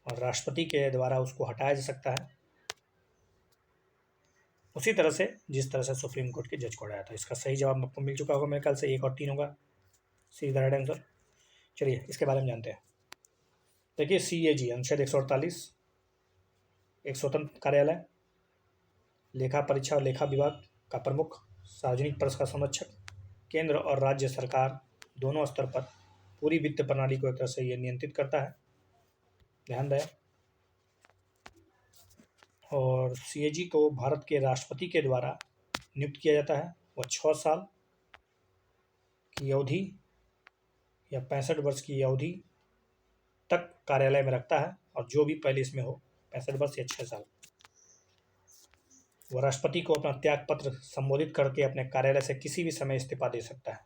और राष्ट्रपति के द्वारा उसको हटाया जा सकता है, उसी तरह से जिस तरह से सुप्रीम कोर्ट के जज को हटाया था। इसका सही जवाब आपको मिल चुका होगा मेरे ख्याल से, 1 और 3 होगा सी द राइट आंसर। चलिए इसके बारे में जानते हैं। देखिए सीएजी अनुच्छेद 148, एक स्वतंत्र कार्यालय, लेखा परीक्षा और लेखा विभाग का प्रमुख, सार्वजनिक पर्स का संरक्षक, केंद्र और राज्य सरकार दोनों स्तर पर पूरी वित्त प्रणाली को एक तरह से ये नियंत्रित करता है, ध्यान दें। और सीएजी को भारत के राष्ट्रपति के द्वारा नियुक्त किया जाता है। वह 6 साल की अवधि या 65 वर्ष की अवधि तक कार्यालय में रखता है, और जो भी पहले इसमें हो 65 वर्ष या 6 साल, वह राष्ट्रपति को अपना त्याग पत्र संबोधित करके अपने कार्यालय से किसी भी समय इस्तीफा दे सकता है।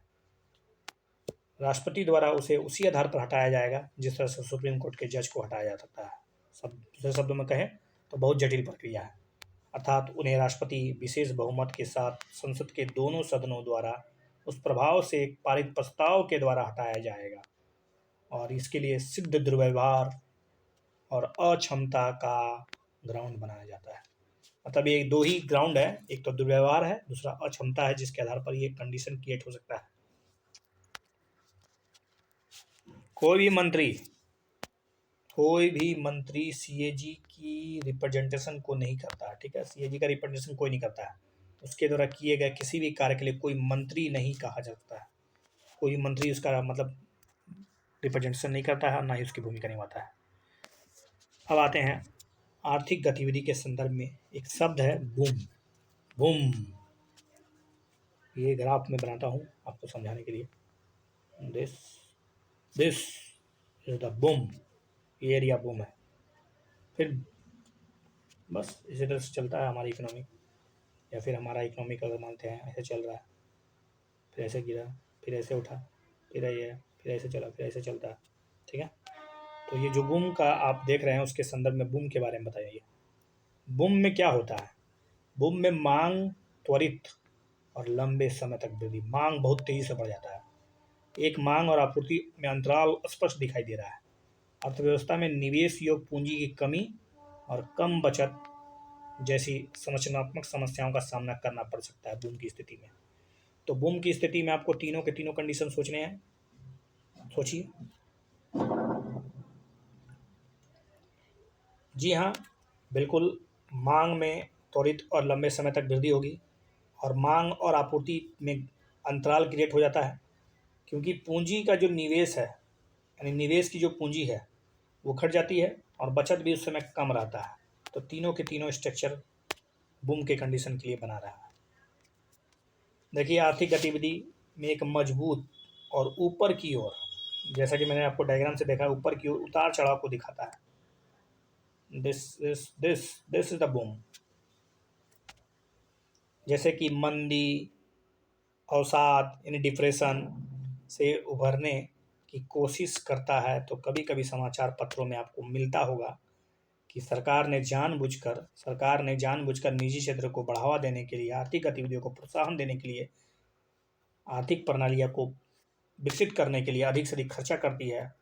राष्ट्रपति द्वारा उसे उसी आधार पर हटाया जाएगा जिस तरह से सुप्रीम कोर्ट के जज को हटाया जा सकता है। सब दूसरे शब्दों में कहें तो बहुत जटिल प्रक्रिया है, अर्थात उन्हें राष्ट्रपति विशेष बहुमत के साथ संसद के दोनों सदनों द्वारा उस प्रभाव से एक पारित प्रस्ताव के द्वारा हटाया जाएगा, और इसके लिए सिद्ध दुर्व्यवहार और अक्षमता का ग्राउंड बनाया जाता है। मतलब ये 2 ही ग्राउंड है, एक तो दुर्व्यवहार है, दूसरा अक्षमता है, जिसके आधार पर ये कंडीशन क्रिएट हो सकता है। कोई भी मंत्री सीएजी की रिप्रेजेंटेशन को नहीं करता है, ठीक है। सीएजी का रिप्रेजेंटेशन कोई नहीं करता है, उसके द्वारा किए गए किसी भी कार्य के लिए कोई मंत्री नहीं कहा जा सकता है। कोई मंत्री उसका मतलब रिप्रेजेंटेशन नहीं करता है, ना ही उसकी भूमिका निभाता है। अब आते हैं आर्थिक गतिविधि के संदर्भ में, एक शब्द है बूम। बूम ये ग्राफ में बनाता हूँ आपको समझाने के लिए। This this is the boom, ये एरिया बूम है। फिर बस इसी तरह से चलता है हमारी इकोनॉमी, या फिर हमारा इकोनॉमिक अगर मानते हैं ऐसे चल रहा है, फिर ऐसे गिरा, फिर ऐसे उठा, फिर ये, फिर ऐसे चला, फिर ऐसे चलता है, ठीक है। तो ये जो बूम का आप देख रहे हैं उसके संदर्भ में बूम के बारे में बताइए। बूम में क्या होता है? बूम में मांग त्वरित और लंबे समय तक वृद्धि, मांग बहुत तेजी से बढ़ जाता है, एक मांग और आपूर्ति में अंतराल स्पष्ट दिखाई दे रहा है। अर्थव्यवस्था में निवेश योग्य पूंजी की कमी और कम बचत जैसी संरचनात्मक समस्याओं का सामना करना पड़ सकता है बूम की स्थिति में। तो बूम की स्थिति में आपको तीनों के तीनों कंडीशन सोचने हैं, सोचिए। जी हाँ, बिल्कुल, मांग में त्वरित और लंबे समय तक वृद्धि होगी, और मांग और आपूर्ति में अंतराल क्रिएट हो जाता है, क्योंकि पूंजी का जो निवेश है, यानी निवेश की जो पूंजी है वो घट जाती है, और बचत भी उस समय कम रहता है। तो तीनों के तीनों स्ट्रक्चर बूम के कंडीशन के लिए बना रहा है। देखिए आर्थिक गतिविधि में एक मजबूत और ऊपर की ओर, जैसा कि मैंने आपको डायग्राम से देखा, ऊपर की ओर उतार चढ़ाव को दिखाता है। This is the boom. जैसे कि मंदी, अवसाद यानी डिप्रेशन से उभरने की कोशिश करता है, तो कभी कभी समाचार पत्रों में आपको मिलता होगा कि सरकार ने जानबूझकर निजी क्षेत्र को बढ़ावा देने के लिए, आर्थिक गतिविधियों को प्रोत्साहन देने के लिए, आर्थिक प्रणालियों को विकसित करने के लिए अधिक से अधिक खर्चा करती है,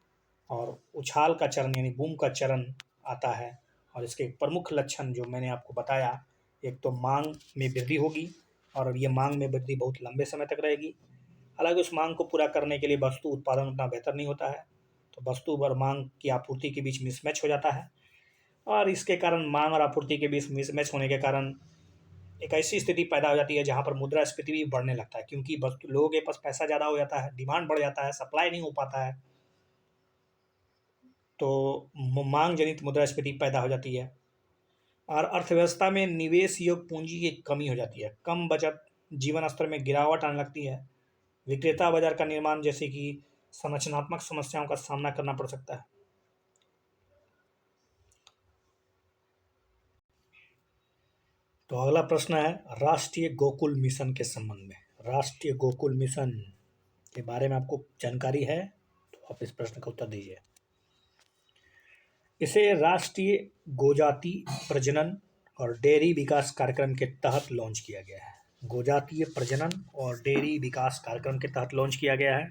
और उछाल का चरण यानी बूम का चरण आता है। और इसके प्रमुख लक्षण जो मैंने आपको बताया, एक तो मांग में वृद्धि होगी, और ये मांग में वृद्धि बहुत लंबे समय तक रहेगी। हालांकि उस मांग को पूरा करने के लिए वस्तु उत्पादन उतना बेहतर नहीं होता है, तो वस्तु और मांग की आपूर्ति के बीच मिसमैच हो जाता है, और इसके कारण मांग और आपूर्ति के बीच मिसमैच होने के कारण एक ऐसी स्थिति पैदा हो जाती है जहाँ पर मुद्रास्फीति भी बढ़ने लगता है, क्योंकि वस्तु लोगों के पास पैसा ज़्यादा हो जाता है, डिमांड बढ़ जाता है, सप्लाई नहीं हो पाता है, तो मांग जनित मुद्रास्फीति पैदा हो जाती है। और अर्थव्यवस्था में निवेश योग्य पूंजी की कमी हो जाती है, कम बचत, जीवन स्तर में गिरावट आने लगती है, विक्रेता बाजार का निर्माण जैसे कि संरचनात्मक समस्याओं का सामना करना पड़ सकता है। तो अगला प्रश्न है राष्ट्रीय गोकुल मिशन के संबंध में। राष्ट्रीय गोकुल मिशन के बारे में आपको जानकारी है तो आप इस प्रश्न का उत्तर दीजिए। इसे राष्ट्रीय गोजाति प्रजनन और डेयरी विकास कार्यक्रम के तहत लॉन्च किया गया है। गोजातीय प्रजनन और डेयरी विकास कार्यक्रम के तहत लॉन्च किया गया है।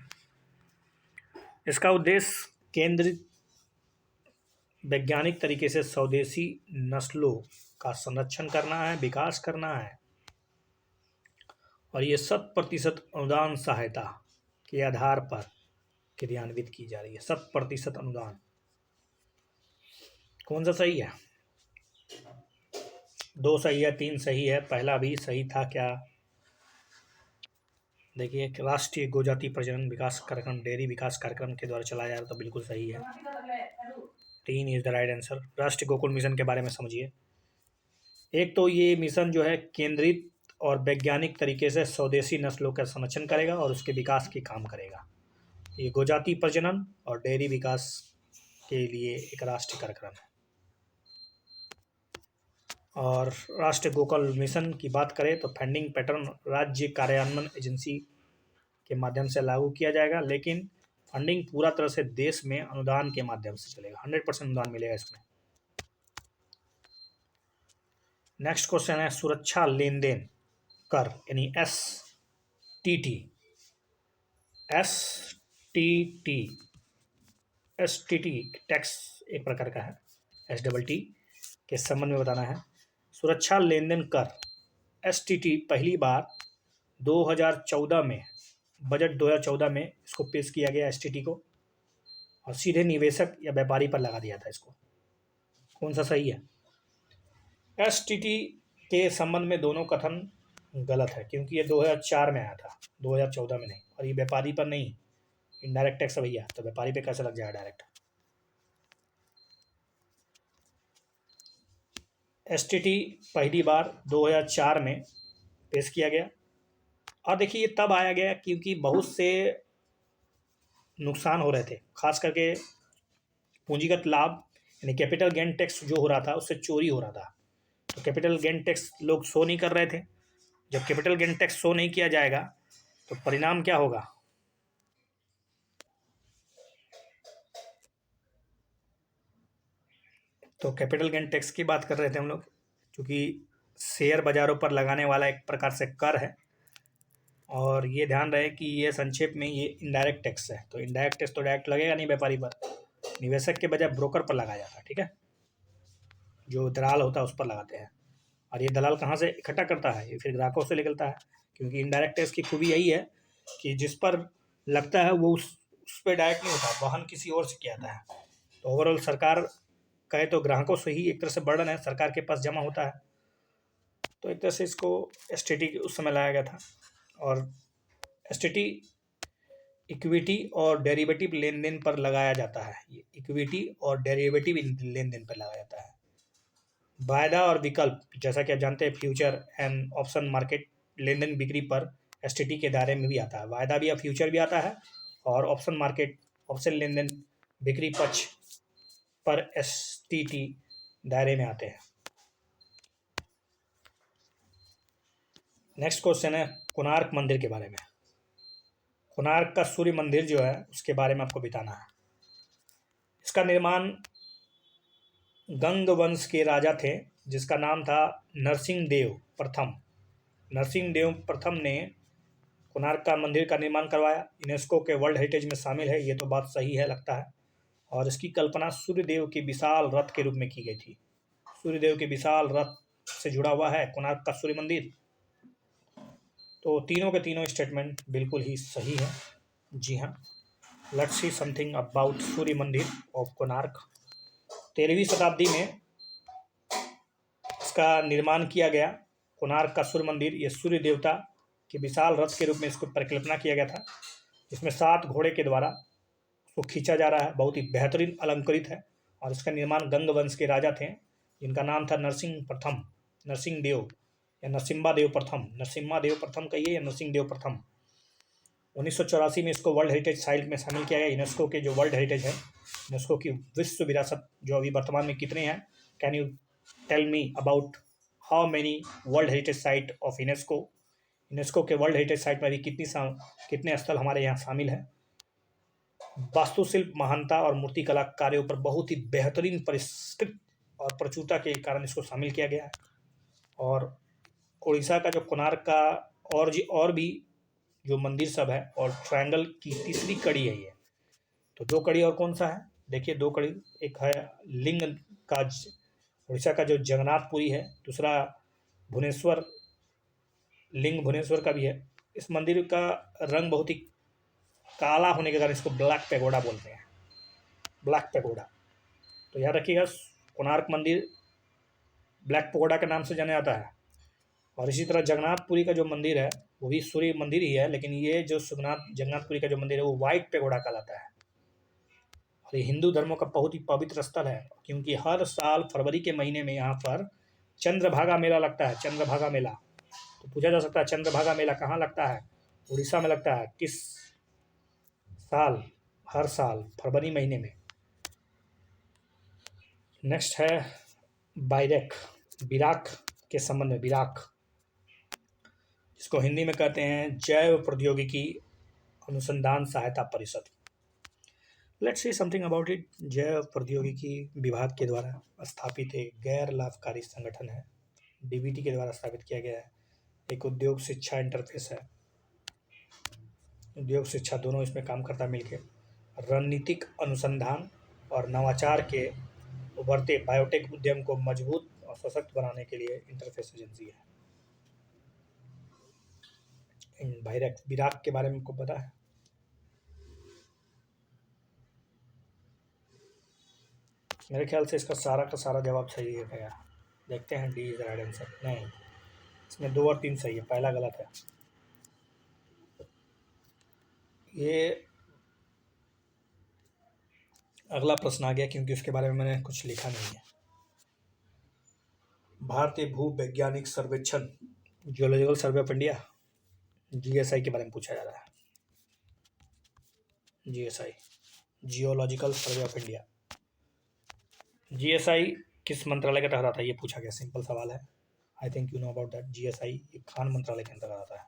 इसका उद्देश्य केंद्रित वैज्ञानिक तरीके से स्वदेशी नस्लों का संरक्षण करना है, विकास करना है, और ये 100% अनुदान सहायता के आधार पर क्रियान्वित की जा रही है। 100% अनुदान। कौन सा सही है? 2 सही है, 3 सही है, पहला भी सही था क्या? देखिए, राष्ट्रीय गोजाति प्रजनन विकास कार्यक्रम डेयरी विकास कार्यक्रम के द्वारा चलाया जा रहा, तो बिल्कुल सही है। 3 इज द राइट आंसर। राष्ट्रीय गोकुल मिशन के बारे में समझिए। एक तो ये मिशन जो है केंद्रित और वैज्ञानिक तरीके से स्वदेशी नस्लों का संरक्षण करेगा और उसके विकास के काम करेगा। ये गोजाति प्रजनन और डेयरी विकास के लिए एक राष्ट्रीय कार्यक्रम है। और राष्ट्रीय गोकुल मिशन की बात करें तो फंडिंग पैटर्न राज्य कार्यान्वयन एजेंसी के माध्यम से लागू किया जाएगा, लेकिन फंडिंग पूरा तरह से देश में अनुदान के माध्यम से चलेगा। 100% अनुदान मिलेगा इसमें। नेक्स्ट क्वेश्चन है सुरक्षा लेन देन कर यानी STT। STT टैक्स एक प्रकार का है, STT के संबंध में बताना है। सुरक्षा लेन देन कर STT पहली बार 2014 में, बजट 2014 में इसको पेश किया गया STT को, और सीधे निवेशक या व्यापारी पर लगा दिया था इसको। कौन सा सही है? STT के संबंध में दोनों कथन गलत है, क्योंकि ये 2004 में आया था, 2014 में नहीं। और ये व्यापारी पर नहीं, इनडायरेक्ट टैक्स है भैया, तो व्यापारी पे कैसे लग जाएगा डायरेक्ट? STT पहली बार 2004 में पेश किया गया। और देखिए, ये तब आया गया क्योंकि बहुत से नुकसान हो रहे थे, खास करके पूंजीगत लाभ यानी कैपिटल गेन टैक्स जो हो रहा था उससे चोरी हो रहा था। तो कैपिटल गेन टैक्स लोग शो नहीं कर रहे थे। जब कैपिटल गेन टैक्स शो नहीं किया जाएगा तो परिणाम क्या होगा? तो कैपिटल गेन टैक्स की बात कर रहे थे हम लोग, क्योंकि शेयर बाजारों पर लगाने वाला एक प्रकार से कर है। और ये ध्यान रहे कि ये संक्षेप में ये इनडायरेक्ट टैक्स है। तो इनडायरेक्ट टैक्स तो डायरेक्ट लगेगा नहीं व्यापारी पर, निवेशक के बजाय ब्रोकर पर लगाया जाता है। ठीक है, जो दलाल होता है उस पर लगाते हैं। और ये दलाल कहाँ से इकट्ठा करता है? ये फिर ग्राहकों से निकलता है, क्योंकि इनडायरेक्ट टैक्स की खूबी यही है कि जिस पर लगता है वो उस पर डायरेक्ट नहीं होता, वहन किसी और से किया जाता है। तो ओवरऑल सरकार कहे तो ग्राहकों से ही एक तरह से बर्डन है सरकार के पास जमा होता है। तो एक तरह से इसको STT उस समय लाया गया था। और STT इक्विटी और डेरिवेटिव लेन देन पर लगाया जाता है। ये इक्विटी और डेरिवेटिव लेन देन पर लगाया जाता है। वायदा और विकल्प, जैसा कि आप जानते हैं, फ्यूचर एंड ऑप्शन मार्केट लेन देन बिक्री पर STT के दायरे में भी आता है। वायदा भी या फ्यूचर भी आता है, और ऑप्शन मार्केट ऑप्शन लेन देन बिक्री पक्ष पर STT दायरे में आते हैं। नेक्स्ट क्वेश्चन है कोणार्क मंदिर के बारे में। कोणार्क का सूर्य मंदिर जो है उसके बारे में आपको बताना है। इसका निर्माण गंग वंश के राजा थे जिसका नाम था नरसिंहदेव प्रथम। नरसिंहदेव प्रथम ने कोणार्क का मंदिर का निर्माण करवाया। यूनेस्को के वर्ल्ड हेरिटेज में शामिल है, ये तो बात सही है लगता है। और इसकी कल्पना सूर्यदेव के विशाल रथ के रूप में की गई थी। सूर्यदेव के विशाल रथ से जुड़ा हुआ है कोणार्क का सूर्य मंदिर। तो तीनों के तीनों स्टेटमेंट बिल्कुल ही सही है। जी हाँ, लेट्स सी समथिंग अबाउट सूर्य मंदिर ऑफ कोणार्क। 13वीं शताब्दी में इसका निर्माण किया गया। कोणार्क का सूर्य मंदिर, ये सूर्य देवता के विशाल रथ के रूप में इसको परिकल्पना किया गया था। इसमें 7 घोड़े के द्वारा उसको खींचा जा रहा है, बहुत ही बेहतरीन अलंकृत है। और इसका निर्माण गंग वंश के राजा थे जिनका नाम था नरसिंह प्रथम, नरसिंह देव या नरसिम्हा देव प्रथम। नरसिम्हा देव प्रथम कहिए या नरसिंह देव प्रथम। 1984 में इसको वर्ल्ड हेरिटेज साइट में शामिल किया गया। यूनेस्को के जो वर्ल्ड हेरिटेज है, यूनेस्को की विश्व विरासत जो अभी वर्तमान में कितने हैं? Can you tell me about how many world heritage site of UNESCO? UNESCO के वर्ल्ड हेरिटेज साइट में अभी कितने स्थल हमारे यहाँ शामिल हैं? वास्तुशिल्प महानता और मूर्तिकला कार्यों पर बहुत ही बेहतरीन परिष्कृत और प्रचुरता के कारण इसको शामिल किया गया है। और उड़ीसा का जो कोणार्क का और भी जो मंदिर सब है और ट्रायंगल की तीसरी कड़ी है ये। तो दो कड़ी और कौन सा है, देखिए दो कड़ी, एक है लिंग का उड़ीसा का जो जगन्नाथपुरी है, दूसरा भुवनेश्वर, लिंग भुवनेश्वर का भी है। इस मंदिर का रंग बहुत ही काला होने के कारण इसको ब्लैक पैगोडा बोलते हैं, ब्लैक पैगोडा। तो याद रखिएगा, कोणार्क मंदिर ब्लैक पैगोडा के नाम से जाना जाता है। और इसी तरह जगन्नाथपुरी का जो मंदिर है वो भी सूर्य मंदिर ही है, लेकिन ये जो जगन्नाथपुरी का जो मंदिर है वो व्हाइट पैगोडा कहलाता है। और ये हिंदू धर्मों का बहुत ही पवित्र स्थल है, क्योंकि हर साल फरवरी के महीने में यहाँ पर चंद्रभागा मेला लगता है। चंद्रभागा मेला, तो पूछा जा सकता है चंद्रभागा मेला कहाँ लगता है, उड़ीसा में लगता है। किस साल, हर साल फरवरी महीने में। नेक्स्ट है बाइरेक, बिराक के संबंध में, बिराक जिसको हिंदी में कहते हैं जैव प्रौद्योगिकी अनुसंधान सहायता परिषद। Let's see something about it. जैव प्रौद्योगिकी विभाग के द्वारा स्थापित एक गैर लाभकारी संगठन है, डीबीटी के द्वारा स्थापित किया गया है। एक उद्योग शिक्षा इंटरफेस है, उद्योग शिक्षा दोनों इसमें काम करता है मिलकर। रणनीतिक अनुसंधान और नवाचार के उभरते बायोटेक उद्यम को मजबूत और सशक्त बनाने के लिए इंटरफेस एजेंसी है। बिराक के बारे में आपको पता है? मेरे ख्याल से इसका सारा का सारा जवाब सही है भैया। देखते हैं, डी इज राइट आंसर। नहीं, इसमें 2 और 3 सही है, पहला गलत है। ये अगला प्रश्न आ गया क्योंकि उसके बारे में मैंने कुछ लिखा नहीं है। भारतीय भू वैज्ञानिक सर्वेक्षण, geological survey of India, GSI के बारे में पूछा जा रहा है। GSI, geological survey of India. GSI किस मंत्रालय का तहत आता है, ये पूछा गया, सिंपल सवाल है। आई think you know about that. GSI Khan मंत्रालय के अंतर्गत आता है।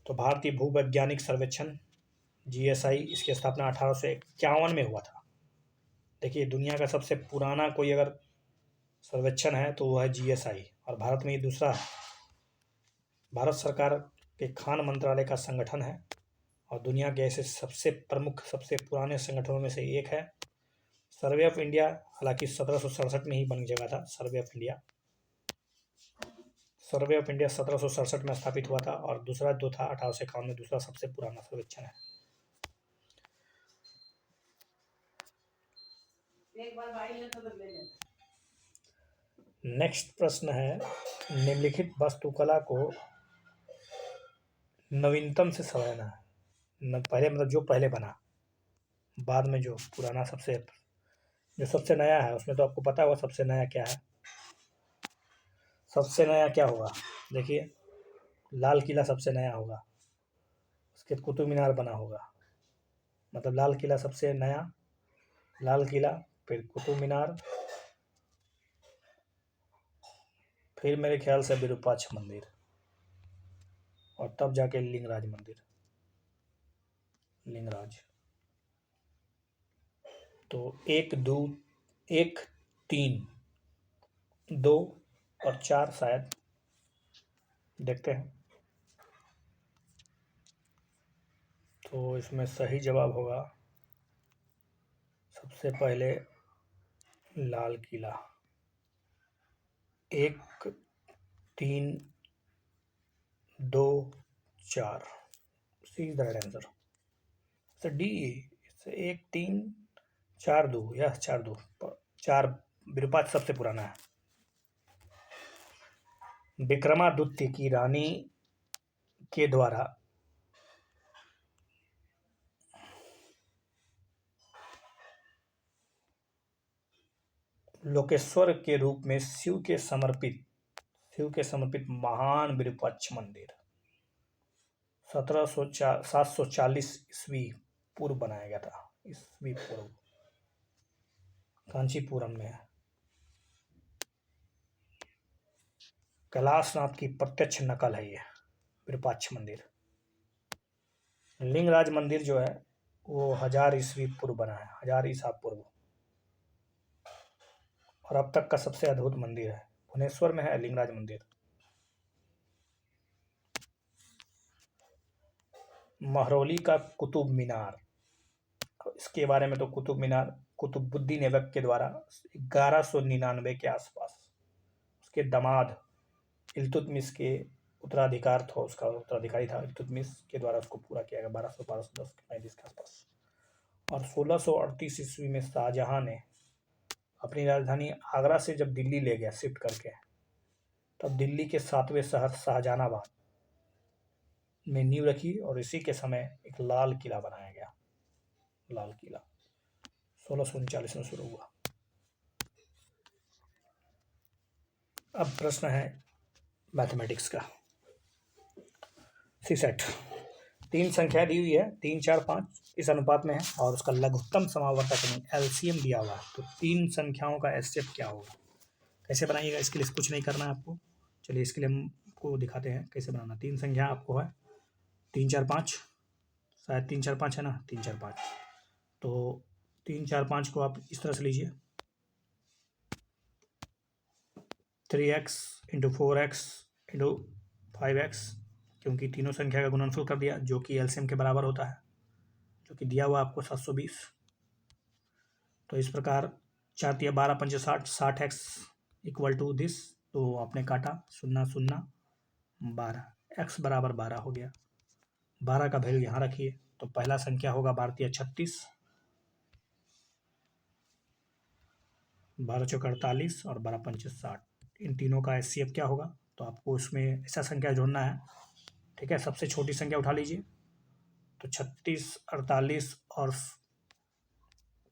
तो भारतीय भू वैज्ञानिक सर्वेक्षण जीएसआई, इसकी स्थापना 1851 में हुआ था। देखिए, दुनिया का सबसे पुराना कोई अगर सर्वेक्षण है तो वो है जीएसआई, और भारत में ये दूसरा है। भारत सरकार के खान मंत्रालय का संगठन है और दुनिया के ऐसे सबसे प्रमुख, सबसे पुराने संगठनों में से एक है। सर्वे ऑफ इंडिया हालांकि 1767 में ही बन जगह था। सर्वे ऑफ इंडिया 1767 में स्थापित हुआ था, और दूसरा जो था 1851 में, दूसरा सबसे पुराना सर्वेक्षण है। नेक्स्ट प्रश्न है, निम्नलिखित वास्तुकला को नवीनतम से सराहना है। पहले मतलब जो पहले बना, बाद में जो पुराना, जो सबसे नया है, उसमें तो आपको पता होगा सबसे नया क्या है। सबसे नया क्या होगा, देखिए, लाल किला सबसे नया होगा, उसके कुतुब मीनार बना होगा। मतलब लाल किला सबसे नया, लाल किला, फिर कुतुब मीनार, फिर मेरे ख्याल से विरूपाक्ष मंदिर, और तब जाके लिंगराज मंदिर, लिंगराज। तो 1, 2, 1, 3, 2 और 4 शायद, देखते हैं। तो इसमें सही जवाब होगा सबसे पहले लाल किला। 1, 3, 2, 4, C is the right answer. Sir D, 1, 3, 4, 2, यह 4, 2, 4 विरूपाक्ष सबसे पुराना है। विक्रमादित्य की रानी के द्वारा लोकेश्वर के रूप में शिव के समर्पित महान विरूपाक्ष मंदिर 740 ईस्वी पूर्व बनाया गया था। ईस्वी पूर्व, कांचीपुरम में है। कैलाशनाथ की प्रत्यक्ष नकल है ये विरूपाक्ष मंदिर। लिंगराज मंदिर जो है वो 1000 ईस्वी पूर्व बना है, 1000 ईसा पूर्व, और अब तक का सबसे अद्भुत मंदिर है। भुवनेश्वर में है लिंगराज मंदिर। महरौली का कुतुब मीनार, इसके बारे में तो कुतुब मीनार कुतुबुद्दीन ऐबक के द्वारा 1199 के आसपास उसके दामाद इल्तुतमिश के उत्तराधिकार था, उसका उत्तराधिकारी था इल्तुतमिश के द्वारा उसको पूरा किया गया 1210 के आसपास। और 1638 ईस्वी में शाहजहां ने अपनी राजधानी आगरा से जब दिल्ली ले गया शिफ्ट करके, तब दिल्ली के 7वें शहर शाहजहानाबाद में नींव रखी और इसी के समय एक लाल किला बनाया गया। लाल किला 1639 में शुरू हुआ। अब प्रश्न है मैथमेटिक्स का। सीसेट 3 संख्या दी हुई है, 3, 4, 5 इस अनुपात में है और उसका लघुत्तम समावर्तक एलसीएम दिया हुआ है। तो 3 संख्याओं का एचसीएफ क्या होगा, कैसे बनाइएगा, इसके लिए कुछ नहीं करना है आपको। चलिए इसके लिए हमको दिखाते हैं कैसे बनाना। 3 संख्या आपको है 3, 4, 5, शायद 3, 4, 5 है ना, 3, 4, 5। तो 3, 4, 5 को आप इस तरह से लीजिए, 3x into 4x into 5x, क्योंकि तीनों संख्या का गुणनफल कर दिया जो कि एलसीएम के बराबर होता है, जो कि दिया हुआ आपको 720। तो इस प्रकार 4 × 12 × 5 = 60, 60x इक्वल टू दिस। तो आपने काटा 0 0 12, x बराबर 12 हो गया। 12 का वैल्यू यहाँ रखिए। तो पहला संख्या होगा भारतीय 36, 12 × 4 = 48 और 12 × 5 = 60। इन तीनों का एचसीएफ क्या होगा, तो आपको उसमें ऐसा संख्या जोड़ना है। ठीक है, सबसे छोटी संख्या उठा लीजिए। तो 36, 48 और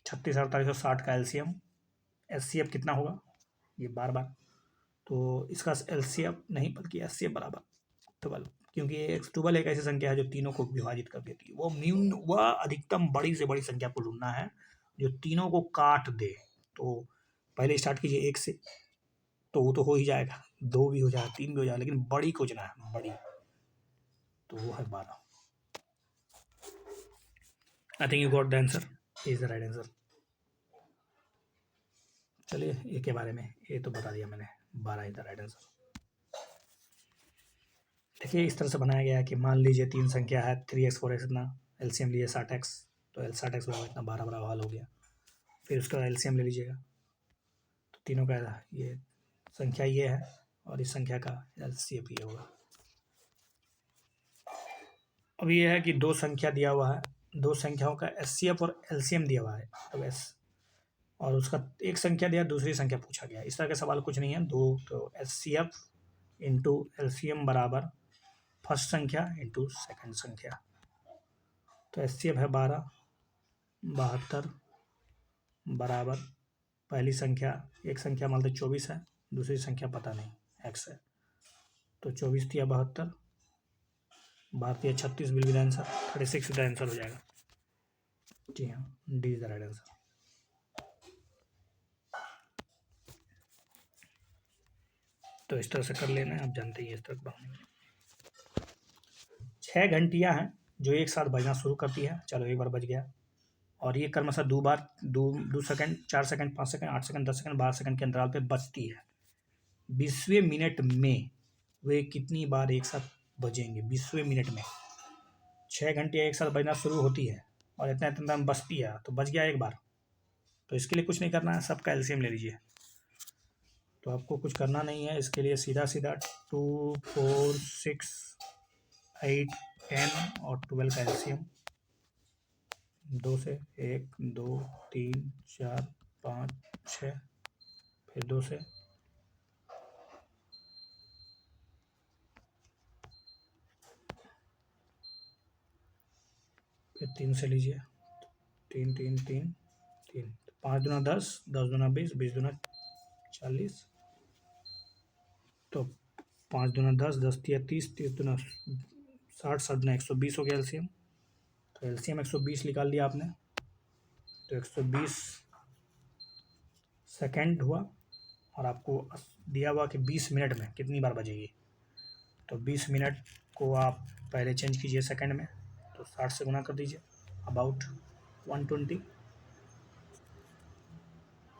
60 का एलसीएम एचसीएफ कितना होगा, ये बार तो इसका एलसीएफ नहीं बल्कि एचसीएफ बराबर 12, क्योंकि एक 12 एक ऐसी संख्या है जो तीनों को विभाजित कर देती है। वह अधिकतम बड़ी से बड़ी संख्या को ढूंढना है जो तीनों को काट दे। तो पहले स्टार्ट कीजिए 1 से, तो वो तो हो ही जाएगा, 2 भी हो जाएगा, 3 भी हो जाएगा, लेकिन बड़ी खोजना है, बड़ी। तो वो है 12। आई think you got the answer, is the right answer. चलिए ये के बारे में ये तो बता दिया मैंने, 12 इज द राइट आंसर। देखिए इस तरह से बनाया गया है कि मान लीजिए 3 संख्या है 3x 4x इतना, एलसीएम लिए 60x, तो 60x बराबर इतना 12 बराबर हल हो गया। फिर उसका एलसीएम ले लीजिएगा, तो तीनों का ये संख्या ये है और इस संख्या का एलसीएम ये होगा। अब ये है कि 2 संख्या दिया हुआ है, 2 संख्याओं का एचसीएफ और एलसीएम दिया हुआ है। अब और उसका एक संख्या दिया, दूसरी संख्या पूछा गया। इस तरह का सवाल कुछ नहीं है। तो एचसीएफ इंटू एलसीएम बराबर फर्स्ट संख्या इंटू सेकंड संख्या। तो एचसीएफ है 12, 72 बराबर पहली संख्या, एक संख्या मान लो 24 है, दूसरी संख्या पता नहीं x है, तो 24 दिया 72, भारतीय 36 विल बी द आंसर, 36 का आंसर हो जाएगा। जी हाँ, D is the right answer. तो इस तरह से कर लेना है, आप जानते ही इस तरह बनाने में 6 घंटियाँ हैं जो एक साथ बजना शुरू करती है। चलो एक बार बज गया, और ये क्रमशः 2 बार 2 second, 4 second, 5 second, 8 second, 10 second, 12 second के अंतराल पे बजती है। 20वें मिनट में वे कितनी बार एक साथ बजेंगे? 20वें मिनट में 6 घंटियाँ एक साथ बजना शुरू होती है और इतना इतना बजती है, तो बज गया एक बार। तो इसके लिए कुछ नहीं करना है, सबका एलसीएम ले लीजिए। तो आपको कुछ करना नहीं है, इसके लिए सीधा सीधा 2, 4, 6, 8, 10 और 12 का एलसीएम 2 से 1, 2, 3, 4, 5, 6, फिर 2 से, फिर 3 से लीजिए, 3, 3, 3, 3, 5 दूना 10, 10 दूना 20, 20 दूना 40, तो 5 दूना 10, 10 तिया 30, 30 दूना 60, 60 दूना 120 हो गया एलसीएम। तो एलसीएम 120 निकाल लिया आपने, तो 120 सेकेंड हुआ, और आपको दिया हुआ कि 20 मिनट में कितनी बार बजेगी। तो 20 मिनट को आप पहले चेंज कीजिए सेकंड में, तो 60 से गुना कर दीजिए, अबाउट 120।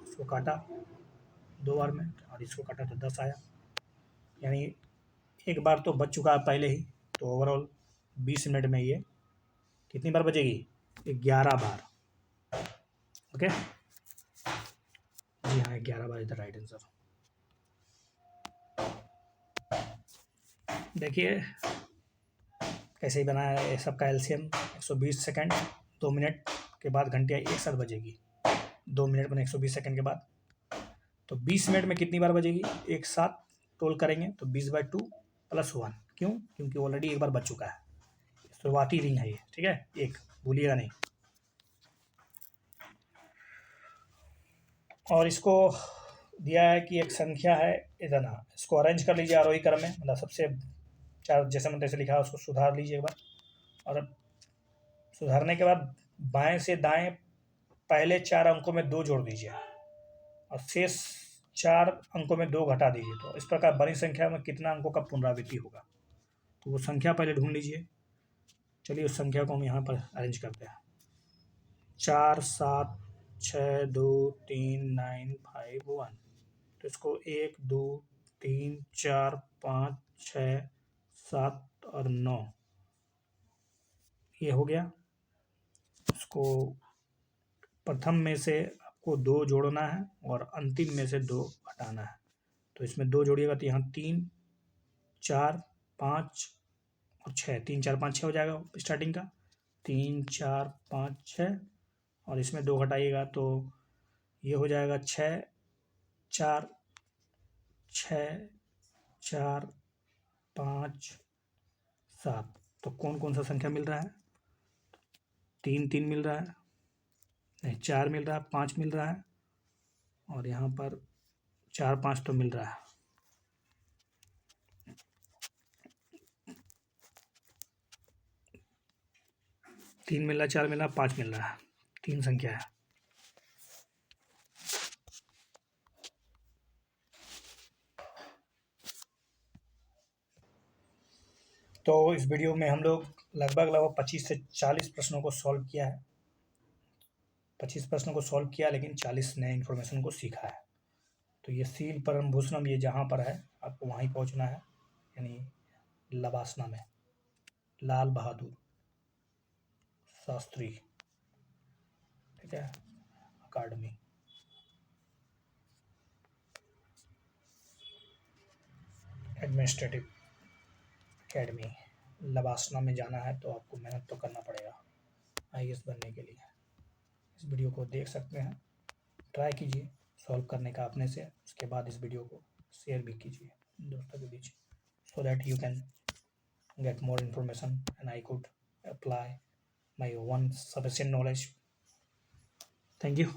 इसको काटा 2 बार में और इसको काटा तो 10 आया, यानी एक बार तो बच चुका है पहले ही। तो ओवरऑल 20 मिनट में ये कितनी बार बजेगी? 11 बार। ओके, जी हाँ, 11 bar is the right answer. देखिए कैसे ही बनाया है, सबका एलसीएम 120 सेकंड, 2 मिनट के बाद घंटियाँ एक साथ बजेगी। 2 मिनट बने 120 सेकंड के बाद, तो 20 मिनट में कितनी बार बजेगी? एक साथ टोल करेंगे तो 20/2 + 1। क्यों? क्योंकि ऑलरेडी एक बार बज चुका है, शुरुआती रिंग है ये, ठीक है, एक भूलिएगा नहीं। और इसको दिया है कि एक संख्या है इतना, इसको अरेंज कर लीजिए आरोही क्रम में, मतलब सबसे चार जैसे मैंने तैसे लिखा है उसको सुधार लीजिए एक बार, और सुधारने के बाद बाएं से दाएं पहले 4 अंकों में 2 जोड़ दीजिए और शेष 4 अंकों में 2 घटा दीजिए। तो इस प्रकार बड़ी संख्या में कितना अंकों का पुनरावृत्ति होगा, तो वो संख्या पहले ढूंढ लीजिए। चलिए उस संख्या को हम यहाँ पर अरेंज करते हैं। 4 7 6 2 3 9 5 1। तो इसको 1 2 3 4 5 6 7 और 9 ये हो गया। उसको प्रथम में से आपको 2 जोड़ना है और अंतिम में से 2 घटाना है। तो इसमें 2 जोड़िएगा तो यहाँ 3 4 5 और 6, 3 4 5 6 हो जाएगा स्टार्टिंग का, 3 4 5 6, और इसमें 2 घटाइएगा तो ये हो जाएगा 6 4 6 4 5 7। तो कौन कौन सा संख्या मिल रहा है? 3 3 मिल रहा है, नहीं 4 मिल रहा है, 5 मिल रहा है, और यहाँ पर 4 5 तो मिल रहा है। तीन मिल रहा है, 4 मिल रहा है, 5 मिल रहा है, 3 संख्या है। तो इस वीडियो में हम लोग लगभग 25 से 40 प्रश्नों को सॉल्व किया है। 25 प्रश्नों को सॉल्व किया, लेकिन 40 नए इन्फॉर्मेशन को सीखा है। तो ये सील परम भूषणम ये जहाँ पर है आपको वहीं पहुँचना है, यानी लबासना में, लाल बहादुर शास्त्री, ठीक है, अकादमी। एडमिनिस्ट्रेटिव अकेडमी लबासना में जाना है, तो आपको मेहनत तो करना पड़ेगा IAS बनने के लिए। इस वीडियो को देख सकते हैं, ट्राई कीजिए सॉल्व करने का अपने से, उसके बाद इस वीडियो को शेयर भी कीजिए दोस्तों के बीच, so that you can get more information and I could apply my one sufficient knowledge. Thank you.